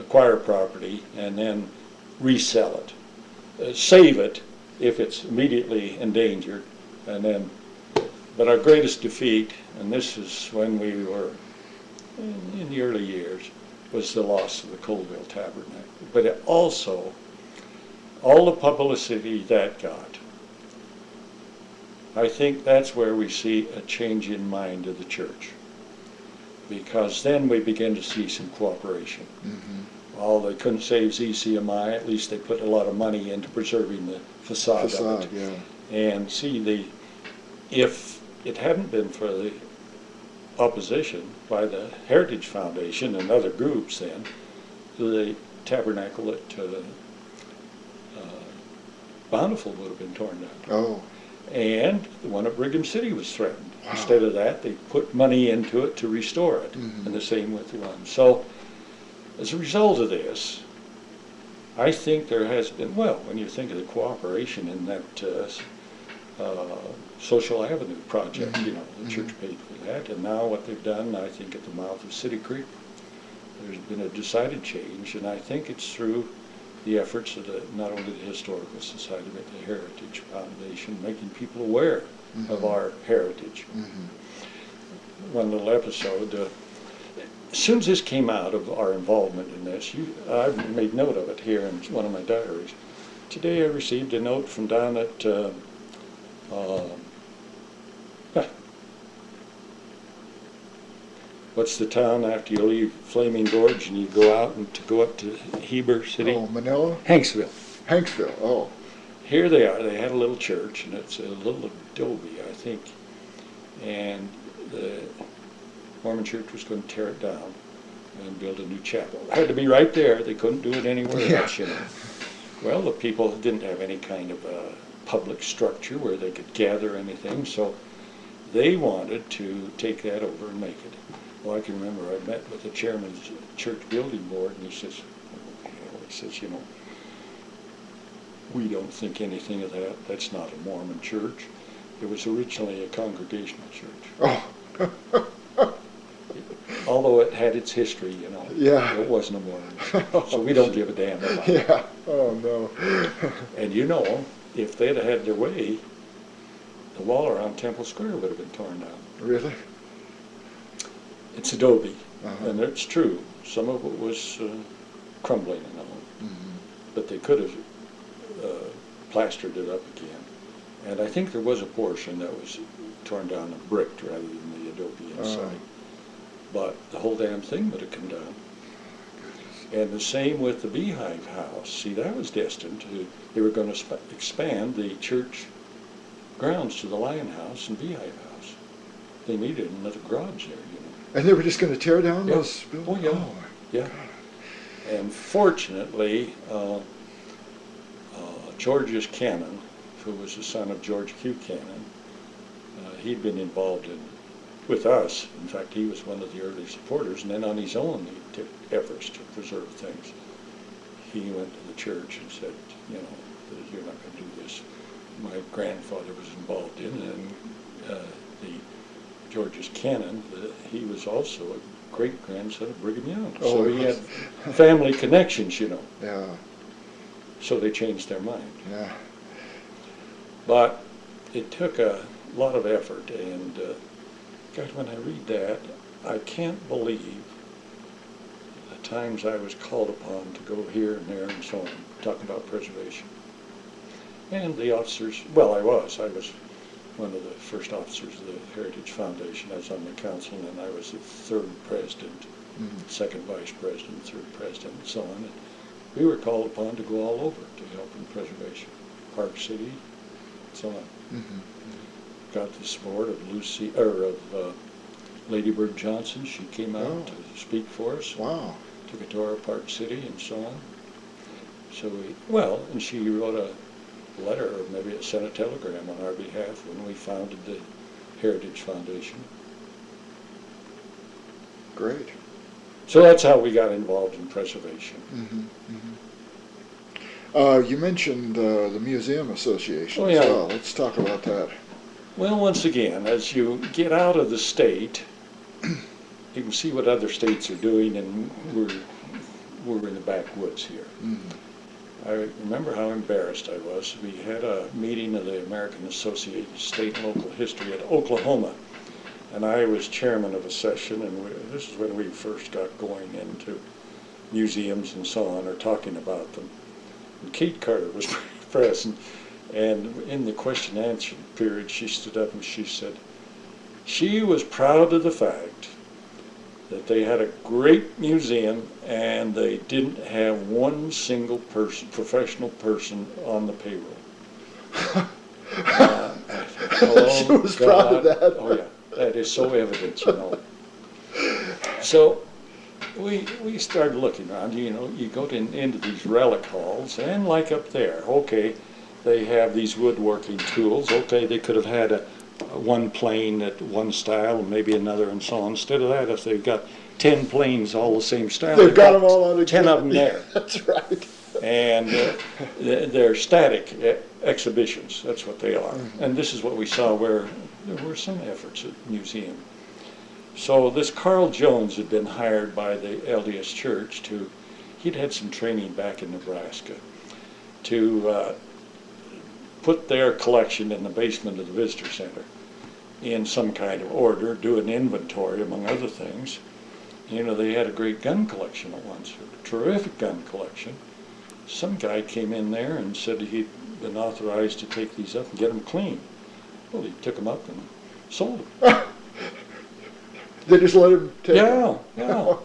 acquire property and then resell it, save it if it's immediately endangered, and then. But our greatest defeat, and this is when we were in the early years, was the loss of the Colville Tabernacle. But it also, all the publicity that got, I think that's where we see a change in mind of the church. Because then we begin to see some cooperation. Mm-hmm. Well, they couldn't save ZCMI, at least they put a lot of money into preserving the facade of it. Yeah. And see, if it hadn't been for the opposition by the Heritage Foundation and other groups then, the tabernacle at Bountiful would have been torn down. Oh. And the one at Brigham City was threatened. Wow. Instead of that, they put money into it to restore it, Mhm. and the same with the one. So, as a result of this, I think there has been, well, when you think of the cooperation in that Social Avenue project, Mhm. you know, the church paid for that, and now what they've done, I think at the mouth of City Creek, there's been a decided change, and I think it's through the efforts of not only the Historical Society, but the Heritage Foundation, making people aware of our heritage. One little episode, as soon as this came out of our involvement in this, I've made note of it here in one of my diaries. Today I received a note from down at what's the town after you leave Flaming Gorge and you go out and to go up to Heber City? Oh, Manila? Hanksville. Hanksville, oh. Here they are. They had a little church, and it's a little adobe, I think. And the Mormon church was going to tear it down and build a new chapel. It had to be right there. They couldn't do it anywhere else, you know. Well, the people didn't have any kind of public structure where they could gather anything, so they wanted to take that over and make it. Well, I can remember I met with the chairman of the church building board, and he says, you know, we don't think anything of that. That's not a Mormon church. It was originally a congregational church. Oh. Although it had its history, you know. Yeah. It wasn't a Mormon church. So we don't give a damn about it. Yeah, oh no. And you know, if they'd have had their way, the wall around Temple Square would have been torn down. Really? It's adobe, Uh-huh. and it's true. Some of it was crumbling and all, but they could have plastered it up again. And I think there was a portion that was torn down and bricked rather than the adobe inside. But the whole damn thing would have come down. And the same with the Beehive House. See, that was destined to, they were going to expand the church grounds to the Lion House and Beehive House. They needed another garage there, you know. And they were just going to tear down Yeah. those buildings? Oh, yeah. Oh, Yeah. And fortunately, George's Cannon, who was the son of George Q. Cannon, he'd been involved with us. In fact, he was one of the early supporters, and then on his own, he took efforts to preserve things. He went to the church and said, you know, you're not going to do this. My grandfather was involved in it, and the George's Cannon, he was also a great-grandson of Brigham Young. Oh, so he had family connections, you know. Yeah, So they changed their mind. yeah. But it took a lot of effort, and God, when I read that, I can't believe the times I was called upon to go here and there and so on, talk about preservation. And the officers, well, I was one of the first officers of the Heritage Foundation. I was on the council, and I was the third president, second vice president, third president, and so on. And we were called upon to go all over to help in preservation, Park City, and so on. Got the support of Lady Bird Johnson. She came out to speak for us. Wow. Took it to our Park City and so on. So and she wrote a letter, or maybe sent a telegram on our behalf when we founded the Heritage Foundation. Great. So that's how we got involved in preservation. You mentioned the Museum Association Oh, as yeah. well. Let's talk about that. Well, once again, as you get out of the state, you can see what other states are doing, and we're in the backwoods here. I remember how embarrassed I was. We had a meeting of the American Association of State and Local History at Oklahoma, and I was chairman of a session, and this is when we first got going into museums and so on, or talking about them. And Kate Carter was present, and in the question and answer period, she stood up and she said she was proud of the fact that they had a great museum and they didn't have one single person, professional person, on the payroll. She was proud of that. Oh, yeah. That is so evident, you know. So we started looking around, you know, you go into these relic halls, and like up there, okay, they have these woodworking tools. Okay, they could have had one plane at one style and maybe another and so on. Instead of that, if they've got 10 planes all the same style, They've got them all on 10 of them there. That's right. And they're static exhibitions, that's what they are. And this is what we saw where there were some efforts at the museum. So this Carl Jones had been hired by the LDS Church he'd had some training back in Nebraska, to put their collection in the basement of the visitor center in some kind of order, do an inventory among other things. You know, they had a great gun collection at once, a terrific gun collection. Some guy came in there and said he'd been authorized to take these up and get them clean. Well, he took them up and sold them. They just let him take Yeah, them. yeah.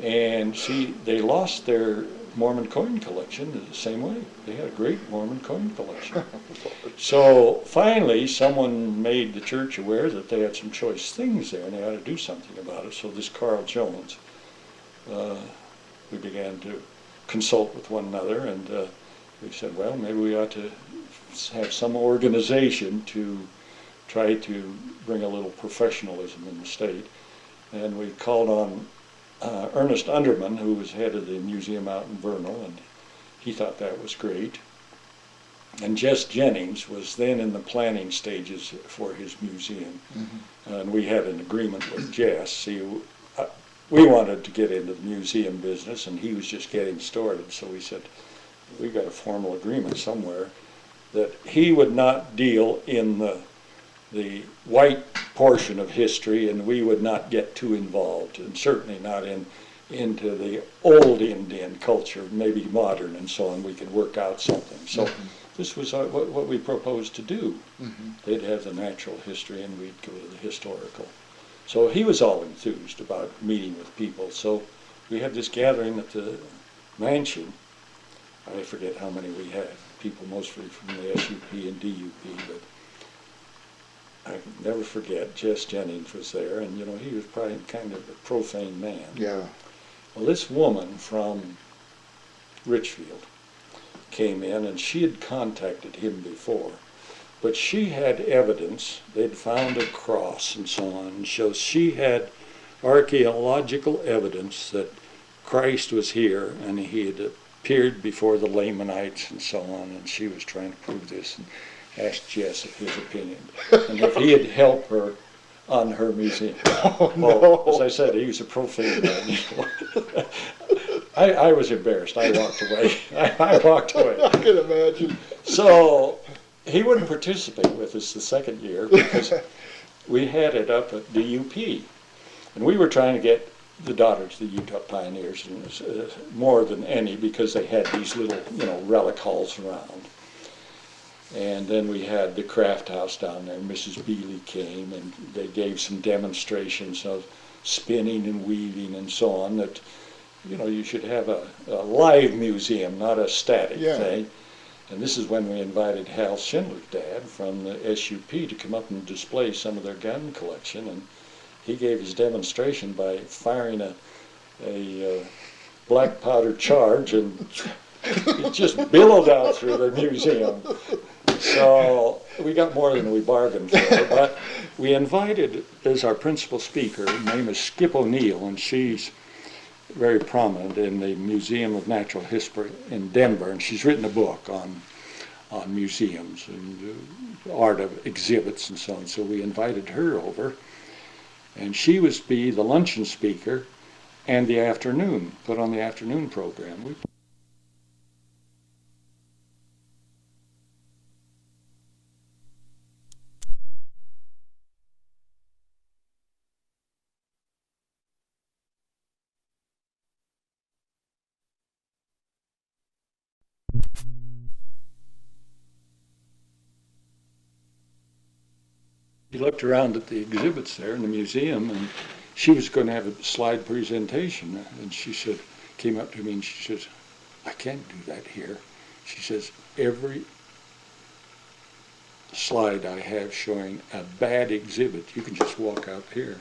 And see, they lost their Mormon coin collection the same way. They had a great Mormon coin collection. So finally, someone made the church aware that they had some choice things there and they ought to do something about it. So this Carl Jones, we began to consult with one another, and we said, well, maybe we ought to have some organization to try to bring a little professionalism in the state. And we called on Ernest Underman, who was head of the museum out in Vernal, and he thought that was great. And Jess Jennings was then in the planning stages for his museum. Mm-hmm. And we had an agreement with Jess. See, we wanted to get into the museum business, and he was just getting started. So we said, we've got a formal agreement somewhere that he would not deal in the white portion of history, and we would not get too involved, and certainly not into the old Indian culture, maybe modern and so on. We could work out something. So this was what we proposed to do. Mm-hmm. They'd have the natural history, and we'd go to the historical. So he was all enthused about meeting with people. So we had this gathering at the mansion. I forget how many we had, people mostly from the SUP and DUP, but I can never forget, Jess Jennings was there, and you know, he was probably kind of a profane man. Yeah. Well, this woman from Richfield came in, and she had contacted him before, but she had evidence. They'd found a cross and so on, so she had archaeological evidence that Christ was here, and he had appeared before the Lamanites and so on, and she was trying to prove this. And asked Jess his opinion, and if he'd help her on her museum. Oh, no. Well, as I said, he was a profane man. I was embarrassed. I walked away. I walked away. I can imagine. So he wouldn't participate with us the second year because we had it up at DUP, and we were trying to get the Daughters of the Utah Pioneers, and more than any, because they had these little, you know, relic halls around. And then we had the craft house down there. Mrs. Bealey came, and they gave some demonstrations of spinning and weaving and so on, that, you know, you should have a live museum, not a static thing. And this is when we invited Hal Schindler's dad from the SUP to come up and display some of their gun collection. And he gave his demonstration by firing a black powder charge, and it just billowed out through the museum. So we got more than we bargained for, but we invited as our principal speaker, her name is Skip O'Neill, and she's very prominent in the Museum of Natural History in Denver, and she's written a book on museums and art of exhibits and so on. So we invited her over, and she was to be the luncheon speaker and the afternoon, put on the afternoon program. He looked around at the exhibits there in the museum, and she was going to have a slide presentation, and she said, came up to me and she says, I can't do that here. She says, every slide I have showing a bad exhibit. You can just walk out here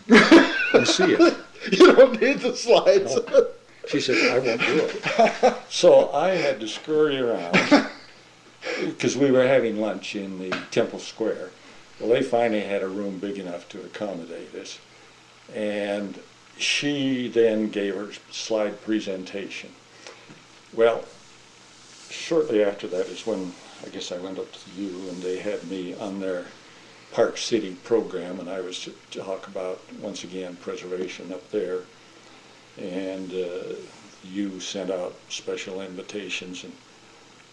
and see it. You don't need the slides. No. She said, I won't do it. So I had to scurry around because we were having lunch in the Temple Square. Well, they finally had a room big enough to accommodate us. And she then gave her slide presentation. Well, shortly after that is when I guess I went up to you and they had me on their Park City program, and I was to talk about, once again, preservation up there. And you sent out special invitations, and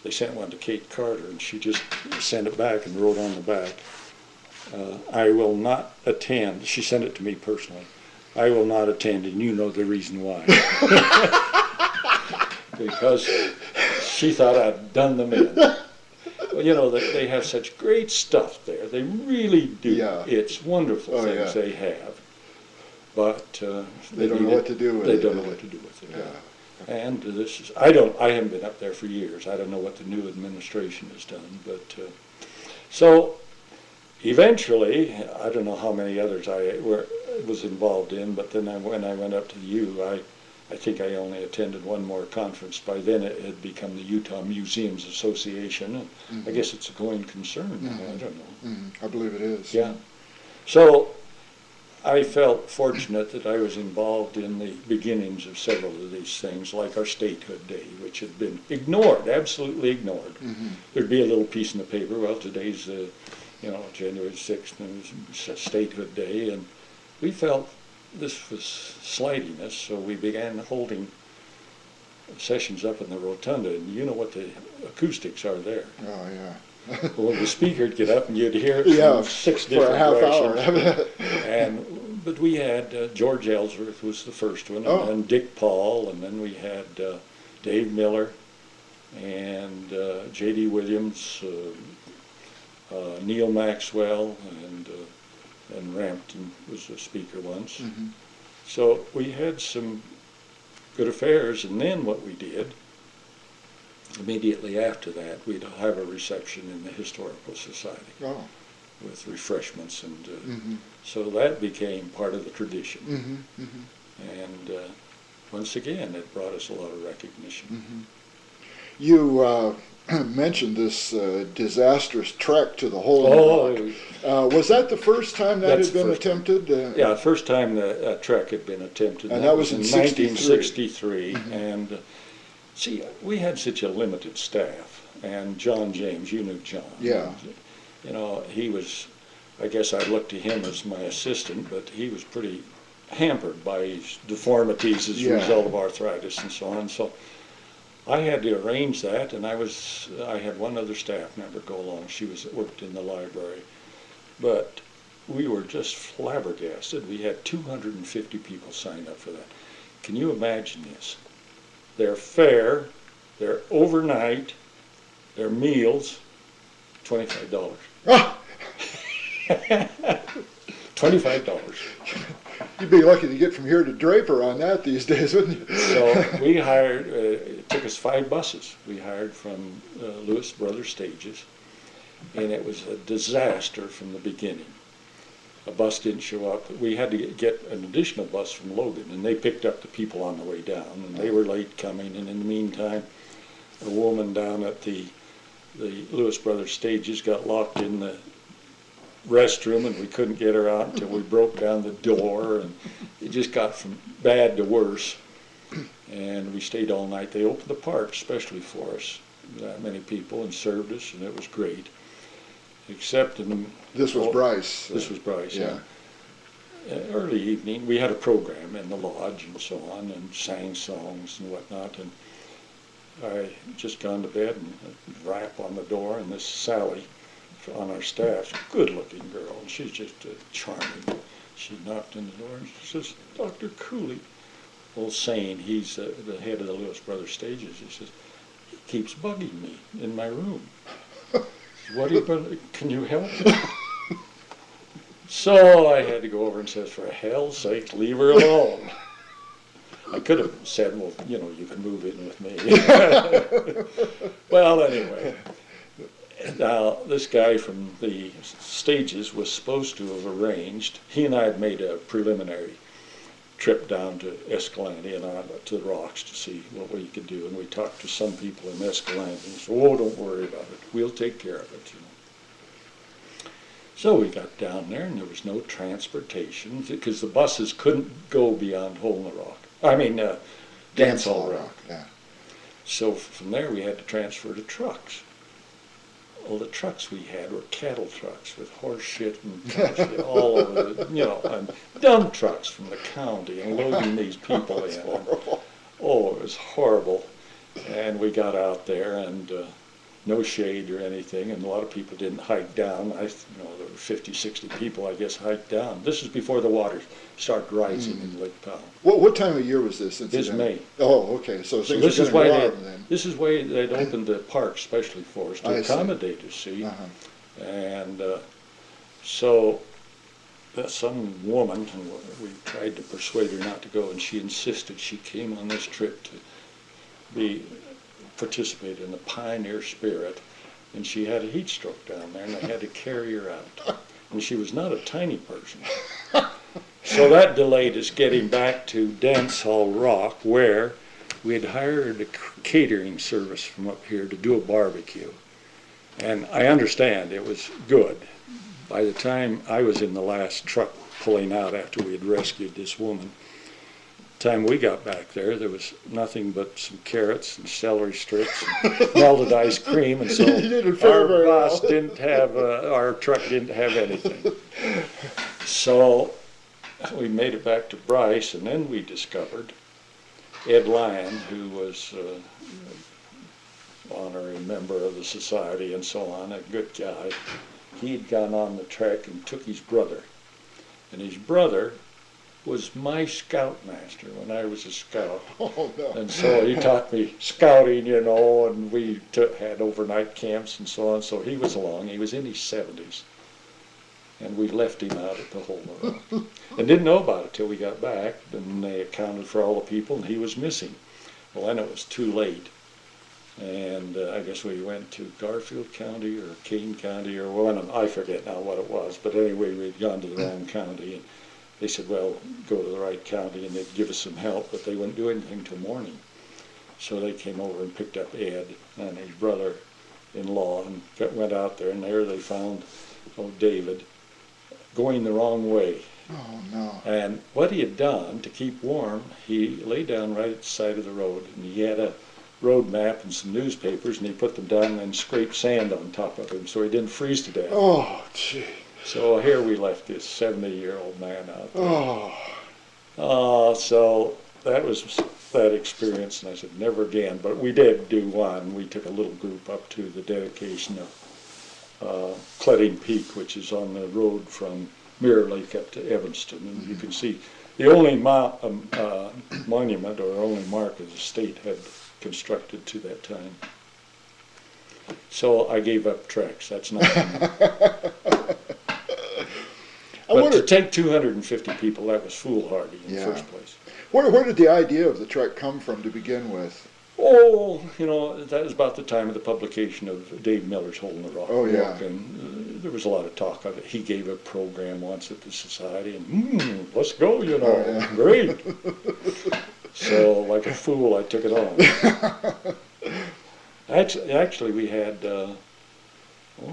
they sent one to Kate Carter, and she just sent it back and wrote on the back, I will not attend. She sent it to me personally. I will not attend, and you know the reason why. Because she thought I'd done them in. Well, you know, they have such great stuff there. They really do. Yeah. It's wonderful things yeah. they have. But they don't know what to do with it. They don't know what to do with it. Yeah. And this is, I haven't been up there for years. I don't know what the new administration has done. But so eventually, I don't know how many others I was involved in, but then when I went up to you, I think I only attended one more conference. By then it had become the Utah Museums Association, and Mm-hmm. I guess it's a going concern now, I don't know. Mm-hmm. I believe it is. Yeah. So I felt fortunate that I was involved in the beginnings of several of these things, like our Statehood Day, which had been ignored, absolutely ignored. Mm-hmm. There'd be a little piece in the paper, well, today's January 6th, and it's Statehood Day, and we felt this was slighting us, so we began holding sessions up in the rotunda, and you know what the acoustics are there. Oh, yeah. Well, the speaker'd get up and you'd hear it Yeah, from six for different a half directions. hour. But we had George Ellsworth was the first one, and Oh. then Dick Paul, and then we had Dave Miller, and J.D. Williams, Neil Maxwell, and Rampton was the speaker once. Mm-hmm. So we had some good affairs, and then what we did, immediately after that, we'd have a reception in the Historical Society Oh. with refreshments, and Mm-hmm. so that became part of the tradition. Mm-hmm. Mm-hmm. And once again, it brought us a lot of recognition. Mm-hmm. You mentioned this disastrous trek to the hole in the rock. Was that the first time that That's had been the first attempted? Yeah, the first time the trek had been attempted. And that was in 1963. Mm-hmm. And see, we had such a limited staff. And John James, you knew John. Yeah. You know, he was, I guess I looked to him as my assistant, but he was pretty hampered by his deformities as a result of arthritis and so on. So I had to arrange that, and I had one other staff member go along. She worked in the library. But we were just flabbergasted. We had 250 people sign up for that. Can you imagine this? Their fare, their overnight, their meals, $25. Oh, $25. you'd be lucky to get from here to Draper on that these days, wouldn't you? So we hired, it took us 5 buses. We hired from Lewis Brothers Stages, and it was a disaster from the beginning. A bus didn't show up. We had to get an additional bus from Logan, and they picked up the people on the way down, and they were late coming, and in the meantime, a woman down at the Lewis Brothers Stages got locked in the restroom, and we couldn't get her out until we broke down the door, and it just got from bad to worse. And we stayed all night. They opened the park especially for us, that many people, and served us, and it was great. Except in the... This was Bryce. This was Bryce, yeah. Yeah. Early evening, we had a program in the lodge and so on, and sang songs and whatnot, and I just gone to bed and a rap on the door, and this Sally on our staff, good-looking girl, and she's just charming. She knocked on the door and she says, Dr. Cooley, old Sane, he's the head of the Lewis Brothers Stages, he says, he keeps bugging me in my room. What can you help me? So I had to go over and say, for hell's sake, leave her alone. I could have said, well, you know, you can move in with me. Well, anyway, Now, this guy from the stages was supposed to have arranged, he and I had made a preliminary trip down to Escalante and on to the rocks to see what we could do. And we talked to some people in Escalante and said, oh, don't worry about it. We'll take care of it, you know. So we got down there and there was no transportation because the buses couldn't go beyond Hole in the Rock. I mean, Dance Hall Rock. Yeah. So from there we had to transfer to trucks. Well, the trucks we had were cattle trucks with horse shit and cow shit all over the, you know, and dump trucks from the county and loading these people in. And, oh, it was horrible. And we got out there and no shade or anything, and a lot of people didn't hike down. There were 50, 60 people, I guess, hiked down. This is before the water started rising in Lake Powell. What time of year was this incident? This May. Oh, okay. So things this are is why getting they, warm then. this is why they'd opened the park especially for us to I see. accommodate us, see? Uh-huh. And so some woman, and we tried to persuade her not to go, and she insisted. She came on this trip to participate in the pioneer spirit, and she had a heat stroke down there, and they had to carry her out. And she was not a tiny person. So that delayed us getting back to Dance Hall Rock, where we had hired a catering service from up here to do a barbecue. And I understand it was good. By the time I was in the last truck pulling out after we had rescued this woman, the time we got back there, there was nothing but some carrots and celery strips and melted ice cream, and so our truck didn't have anything. So we made it back to Bryce, and then we discovered Ed Lyon, who was an honorary member of the society and so on, a good guy. He'd gone on the trek and took his brother, and his brother was my scoutmaster when I was a scout. Oh, no. And so he taught me scouting, you know, and we had overnight camps and so on. So he was along. He was in his 70s. And we left him out at the Hole in the Rock. And didn't know about it till we got back. And they accounted for all the people, and he was missing. Well, then it was too late. And I guess we went to Garfield County or Kane County or one, I forget now what it was. But anyway, we'd gone to the wrong county. And they said, well, go to the right county, and they'd give us some help, but they wouldn't do anything till morning. So they came over and picked up Ed and his brother-in-law and went out there, and there they found David going the wrong way. Oh, no. And what he had done to keep warm, he lay down right at the side of the road, and he had a road map and some newspapers, and he put them down and scraped sand on top of him so he didn't freeze to death. Oh, gee. So here we left this 70-year-old man out there. Oh. So that was that experience, and I said, never again. But we did do one. We took a little group up to the dedication of Cletting Peak, which is on the road from Mirror Lake up to Evanston. And you can see the only monument or only mark of the state had constructed to that time. So I gave up treks. That's not But to take 250 people, that was foolhardy in the first place. Where did the idea of the trek come from to begin with? Oh, that was about the time of the publication of Dave Miller's Hole in the Rock. Oh, yeah. Book, and there was a lot of talk of it. He gave a program once at the society, and let's go, Oh, yeah. Great. So, like a fool, I took it on. Actually, we had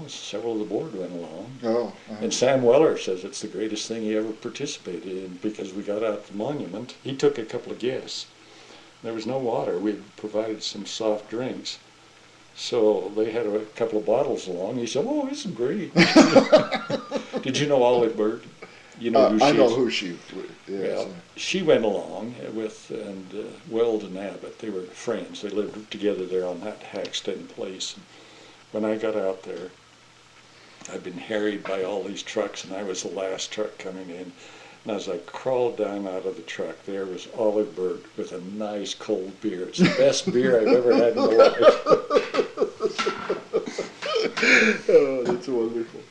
several of the board went along. Oh. And Sam Weller says it's the greatest thing he ever participated in because we got out the monument. He took a couple of guests. There was no water. We provided some soft drinks. So they had a couple of bottles along. He said, oh, this is great. Did you know Olive Bird? You know who she is? I know who she is. Well, she went along with Weldon Abbott. They were friends. They lived together there on that Haxton place. And when I got out there, I'd been harried by all these trucks, and I was the last truck coming in. And as I crawled down out of the truck, there was Olive Bird with a nice cold beer. It's the best beer I've ever had in my life. Oh, that's wonderful.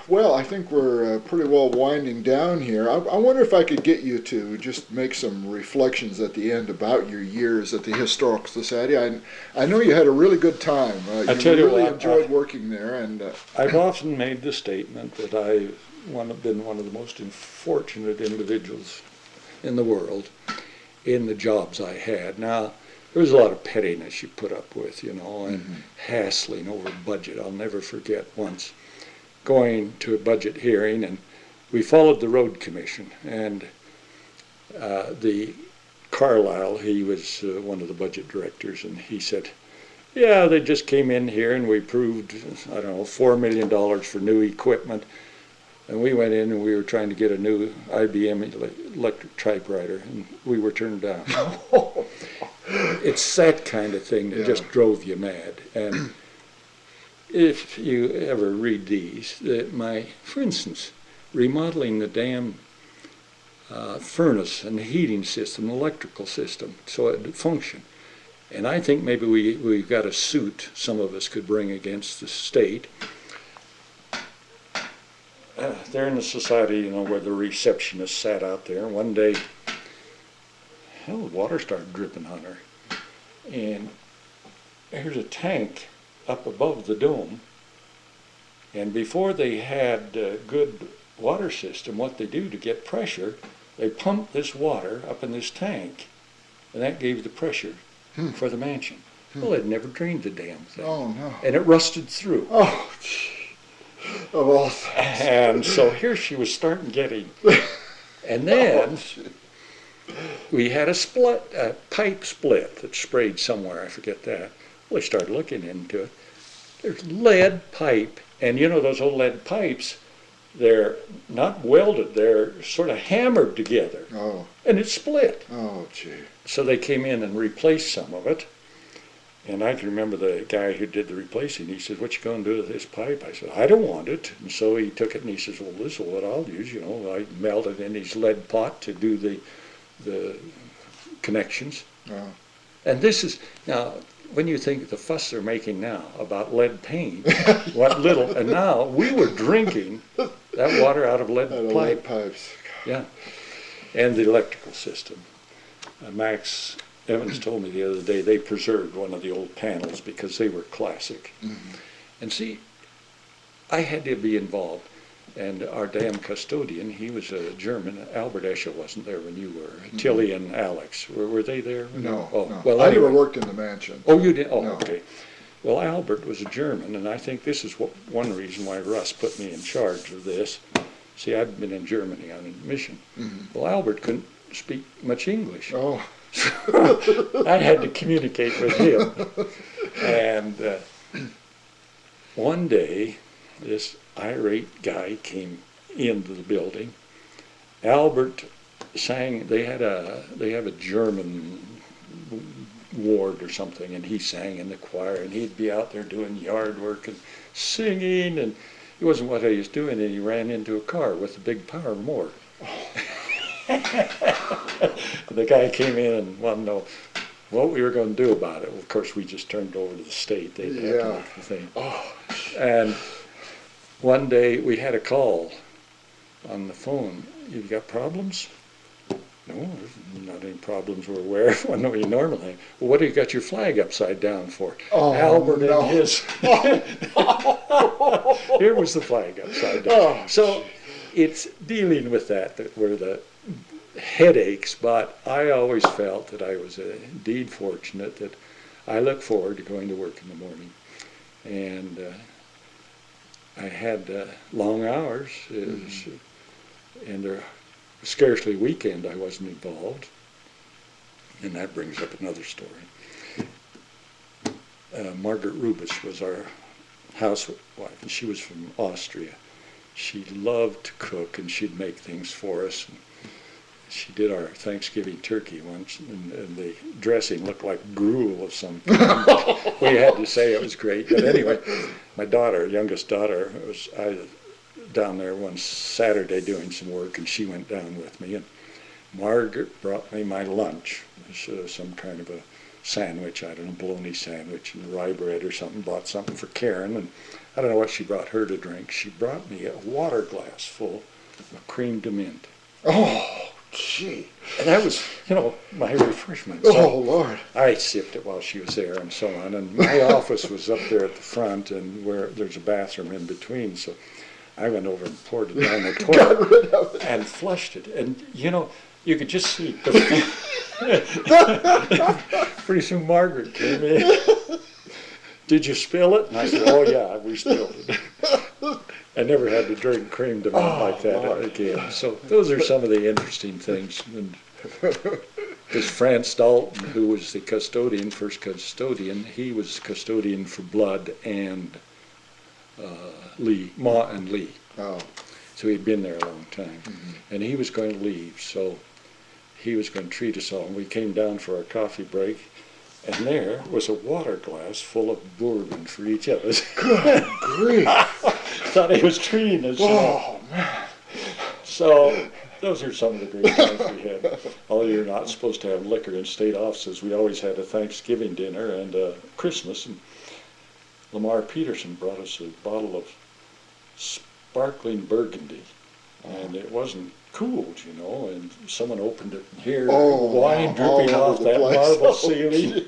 Well, I think we're pretty well winding down here. I wonder if I could get you to just make some reflections at the end about your years at the Historical Society. I know you had a really good time. I tell you really what, enjoyed working there, and I've often made the statement that I've been one of the most unfortunate individuals in the world in the jobs I had. Now, there was a lot of pettiness you put up with, and hassling over budget. I'll never forget once going to a budget hearing, and we followed the road commission, and the Carlisle, he was one of the budget directors, and he said, yeah, they just came in here and we approved, I don't know, $4 million for new equipment, and we went in and we were trying to get a new IBM electric typewriter, and we were turned down. It's that kind of thing that just drove you mad. And if you ever read these, for instance, remodeling the damn furnace and the heating system, electrical system, so it would function. And I think maybe we've got a suit some of us could bring against the state. They're in the society, where the receptionist sat out there. One day, the water started dripping on her. And here's a tank up above the dome, and before they had a good water system, what they do to get pressure, they pump this water up in this tank, and that gave the pressure for the mansion. Well, they'd never drained the damn thing. oh no, And it rusted through. oh, gee. Of all things. And so here she was starting getting, and then we had a pipe split that sprayed somewhere, I forget that. Well, they started looking into it. There's lead pipe, and those old lead pipes, they're not welded, they're sort of hammered together. Oh. And it split. Oh, gee. So they came in and replaced some of it. And I can remember the guy who did the replacing, he said, what you going to do with this pipe? I said, I don't want it. And so he took it and he says, well, this is what I'll use. I melted in his lead pot to do the connections. Oh. And this is, now, when you think of the fuss they're making now about lead paint, what little, and now we were drinking that water out of lead pipe. Pipes. Yeah, and the electrical system. Max Evans told me the other day they preserved one of the old panels because they were classic. And see, I had to be involved. And our damn custodian, he was a German. Albert Escher wasn't there when you were. Tilly and Alex, were they there? No. Oh, no. well, I anyway. never worked in the mansion. Oh, you did? Oh, No. okay. Well, Albert was a German, and I think this is one reason why Russ put me in charge of this. See, I'd been in Germany on a mission. Well, Albert couldn't speak much English. Oh. I had to communicate with him. And one day, this irate guy came into the building. Albert sang, they have a German ward or something, and he sang in the choir, and he'd be out there doing yard work and singing, and it wasn't what he was doing, and he ran into a car with a big power mower. The guy came in and wanted to know what we were going to do about it. Well, of course, we just turned it over to the state. They'd have to make the thing. And one day we had a call on the phone. You've got problems? No, there's not any problems we're aware of. Well, no, you normally have. Well, what do you got your flag upside down for? Oh, Albert no. and his. Here was the flag upside down. Oh, so it's dealing with that were the headaches, but I always felt that I was indeed fortunate that I look forward to going to work in the morning. And I had long hours, and there scarcely a weekend I wasn't involved. And that brings up another story. Margaret Rubis was our housewife, and she was from Austria. She loved to cook, and she'd make things for us. And she did our Thanksgiving turkey once, and the dressing looked like gruel of some kind. We had to say it was great. But anyway, my daughter, youngest daughter, I was down there one Saturday doing some work, and she went down with me. And Margaret brought me my lunch. It was some kind of a sandwich, I don't know, bologna sandwich and rye bread or something, bought something for Karen, and I don't know what she brought her to drink. She brought me a water glass full of cream de mint. Oh, gee. And that was, my refreshment. Oh, So Lord. I sipped it while she was there and so on. And my office was up there at the front, and where there's a bathroom in between. So I went over and poured it down the Got toilet rid of it. and flushed it. And, you could just see. Pretty soon Margaret came in. Did you spill it? And I said, oh, yeah, we spilled it. I never had to drink cream de mint like that Lord. again. So those are some of the interesting things. And this France Dalton, who was the first custodian, he was custodian for Blood and Ma and Lee. Oh. So he'd been there a long time. And he was going to leave, so he was going to treat us all. And we came down for our coffee break, and there was a water glass full of bourbon for each of us. Good grief. Thought he was treating us. Oh, man. So those are some of the great times we had. Although you're not supposed to have liquor in state offices, we always had a Thanksgiving dinner and Christmas. And Lamar Peterson brought us a bottle of sparkling Burgundy, and it wasn't cooled, and someone opened it, and here, wine dripping all off over the that place. marble Oh, ceiling.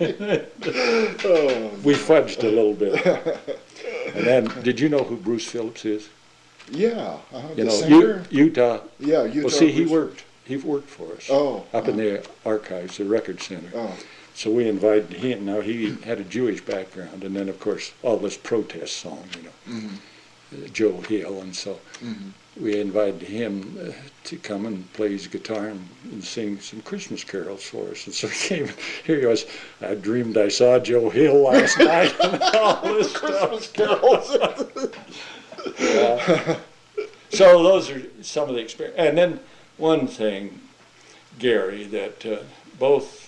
Oh, We fudged a little bit. And then, did you know who Bruce Phillips is? yeah. You The know, singer? Utah. Yeah, Utah. Well, see, Bruce. he worked for us Oh. in the archives, the record center. Oh. So we invited him. Now, he had a Jewish background, and then, of course, all this protest song, Joe Hill, and so we invited him to come and play his guitar and sing some Christmas carols for us. And so he came, here he was, I dreamed I saw Joe Hill last night, and all this Christmas stuff. carols. So those are some of the experience. And then one thing, Gary, that both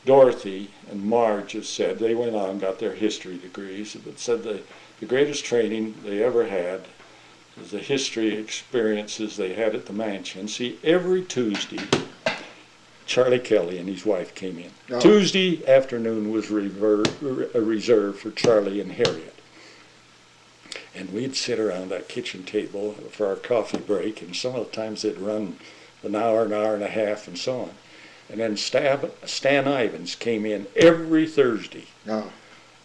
Dorothy and Marge have said, they went on and got their history degrees, but said the greatest training they ever had was the history experiences they had at the mansion. See, every Tuesday, Charlie Kelly and his wife came in. Oh. Tuesday afternoon was reserved for Charlie and Harriet. And we'd sit around that kitchen table for our coffee break, and some of the times they'd run an hour and a half, and so on. And then Stan Ivins came in every Thursday. Oh.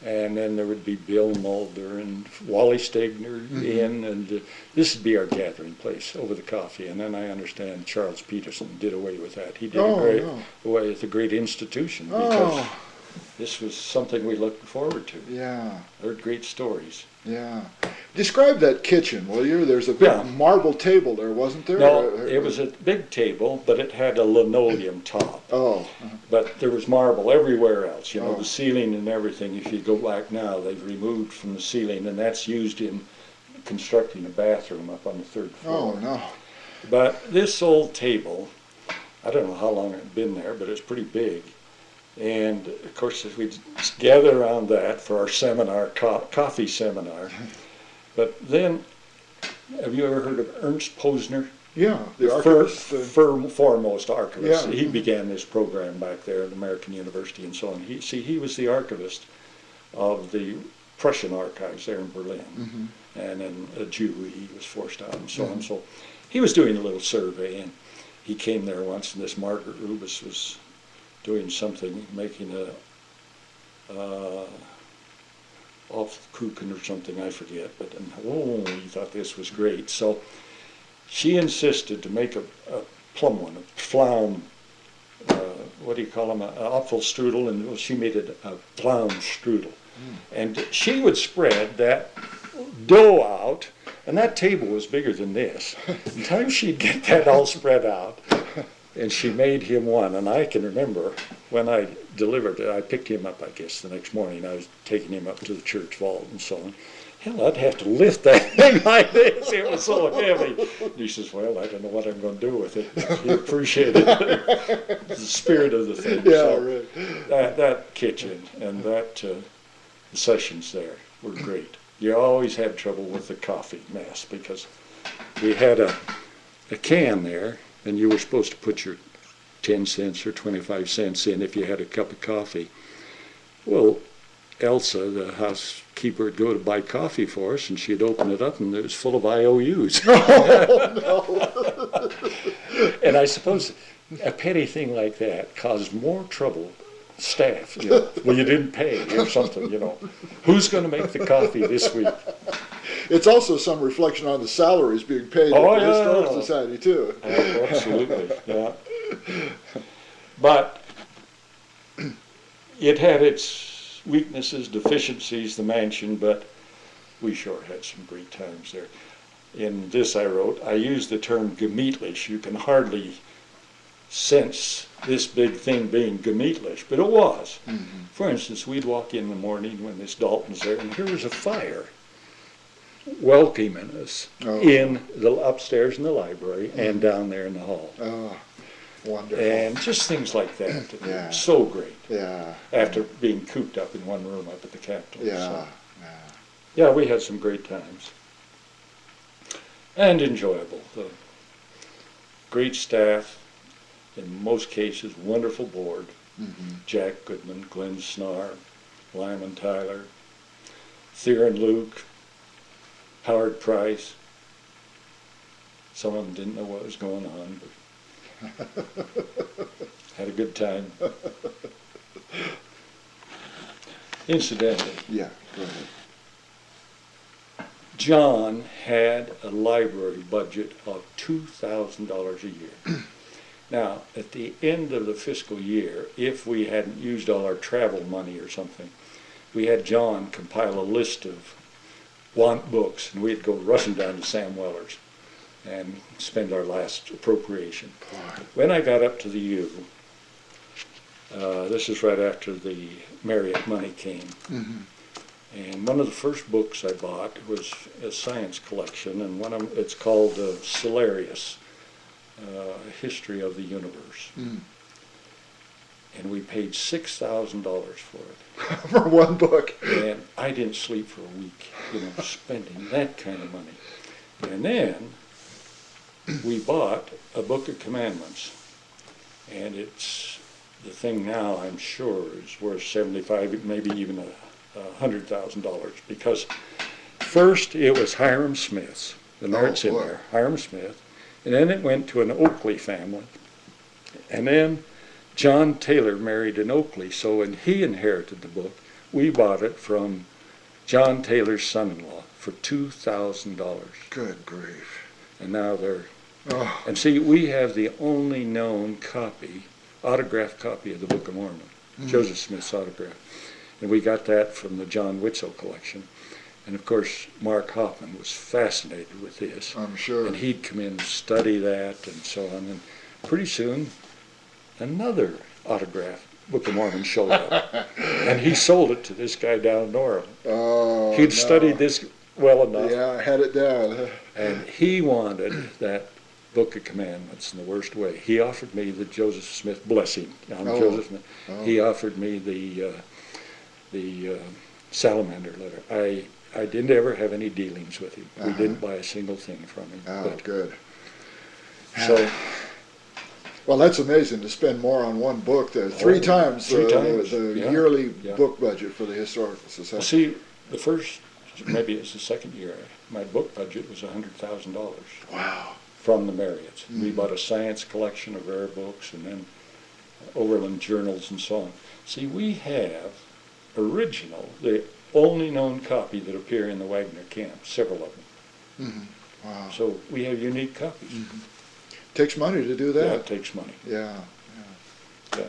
And then there would be Bill Mulder and Wally Stegner in, and this would be our gathering place over the coffee. And then I understand Charles Peterson did away with that. He did away with a great institution because this was something we looked forward to. Yeah. Heard great stories. Yeah. Describe that kitchen, will you? There's a big marble table there, wasn't there? No, it was a big table, but it had a linoleum top. Oh. But there was marble everywhere else. The ceiling and everything. If you go back now, they've removed from the ceiling, and that's used in constructing a bathroom up on the third floor. Oh, no. But this old table, I don't know how long it had been there, but it's pretty big. And of course, we'd gather around that for our seminar, coffee seminar. But then, have you ever heard of Ernst Posner? Yeah, the archivist. Foremost archivist. Yeah. He began this program back there at American University and so on. He was the archivist of the Prussian archives there in Berlin. And then a Jew, he was forced out and so on. So he was doing a little survey, and he came there once, and this Margaret Rubis was doing something, making a Kuchen or something, I forget, but he thought this was great. So she insisted to make a plum one, a flaum, what do you call them, an Apfelstrudel, and she made it a Pflaum strudel. And she would spread that dough out, and that table was bigger than this. The time she'd get that all spread out, and she made him one, and I can remember when I delivered it, I picked him up, I guess, the next morning. I was taking him up to the church vault and so on. Hell, I'd have to lift that thing like this. It was so heavy. And he says, well, I don't know what I'm going to do with it. He appreciated the spirit of the thing. Yeah, so right. that kitchen and that the sessions there were great. You always had trouble with the coffee mess because we had a can there, and you were supposed to put your 10 cents or 25 cents in if you had a cup of coffee. Well, Elsa, the housekeeper, would go to buy coffee for us, and she'd open it up, and it was full of IOUs. And I suppose a petty thing like that caused more trouble. Staff, well, you didn't pay or something, Who's going to make the coffee this week? It's also some reflection on the salaries being paid at the Historical Society, too. Absolutely, yeah. But it had its weaknesses, deficiencies, the mansion, but we sure had some great times there. In this I wrote, I used the term gemütlich. You can hardly sense this big thing being gemütlich, but it was. Mm-hmm. For instance, we'd walk in the morning when Miss Dalton's there, and here was a fire welcoming us in the upstairs in the library and down there in the hall. Oh, wonderful. And just things like that. Yeah. So great. Yeah. After being cooped up in one room up at the Capitol. Yeah. So. Yeah, we had some great times. And enjoyable. The great staff. In most cases, wonderful board. Mm-hmm. Jack Goodman, Glenn Snarr, Lyman Tyler, Theron Luke, Howard Price. Some of them didn't know what was going on, but had a good time. Incidentally, yeah, go ahead. John had a library budget of $2,000 a year. Now, at the end of the fiscal year, if we hadn't used all our travel money or something, we had John compile a list of want books, and we'd go rushing down to Sam Weller's and spend our last appropriation. When I got up to the U, this is right after the Marriott money came, and one of the first books I bought was a science collection, and it's called Celarius. History of the Universe. And we paid $6,000 for it. For one book. And I didn't sleep for a week, spending that kind of money. And then we bought a Book of Commandments. And it's the thing now, I'm sure, is worth $75,000, maybe even $100,000. Because first it was Hiram Smith's, the notes in there, Hiram Smith. And then it went to an Oakley family. And then John Taylor married an Oakley, so when he inherited the book, we bought it from John Taylor's son-in-law for $2,000. Good grief. And now they're... Oh. And see, we have the only known copy, autographed copy of the Book of Mormon, Joseph Smith's autograph. And we got that from the John Witzel collection. And of course, Mark Hoffman was fascinated with this. I'm sure. And he'd come in and study that and so on. And pretty soon, another autographed Book of Mormon showed up. And he sold it to this guy down in Orem. Oh, He'd studied this well enough. Yeah, I had it down. And he wanted that Book of Commandments in the worst way. He offered me the Joseph Smith blessing. Joseph Smith. He offered me the salamander letter. I didn't ever have any dealings with him. We didn't buy a single thing from him. Oh, good. So, well, that's amazing to spend more on one book. Three times the yearly book budget for the Historical Society. Well, see, the first, maybe it's the second year, my book budget was $100,000. Wow. From the Marriotts. We bought a science collection of rare books and then Overland journals and so on. See, we have the only known copy that appear in the Wagner camp, several of them. Wow. So we have unique copies. Takes money to do that. Yeah, it takes money. Yeah. Yeah.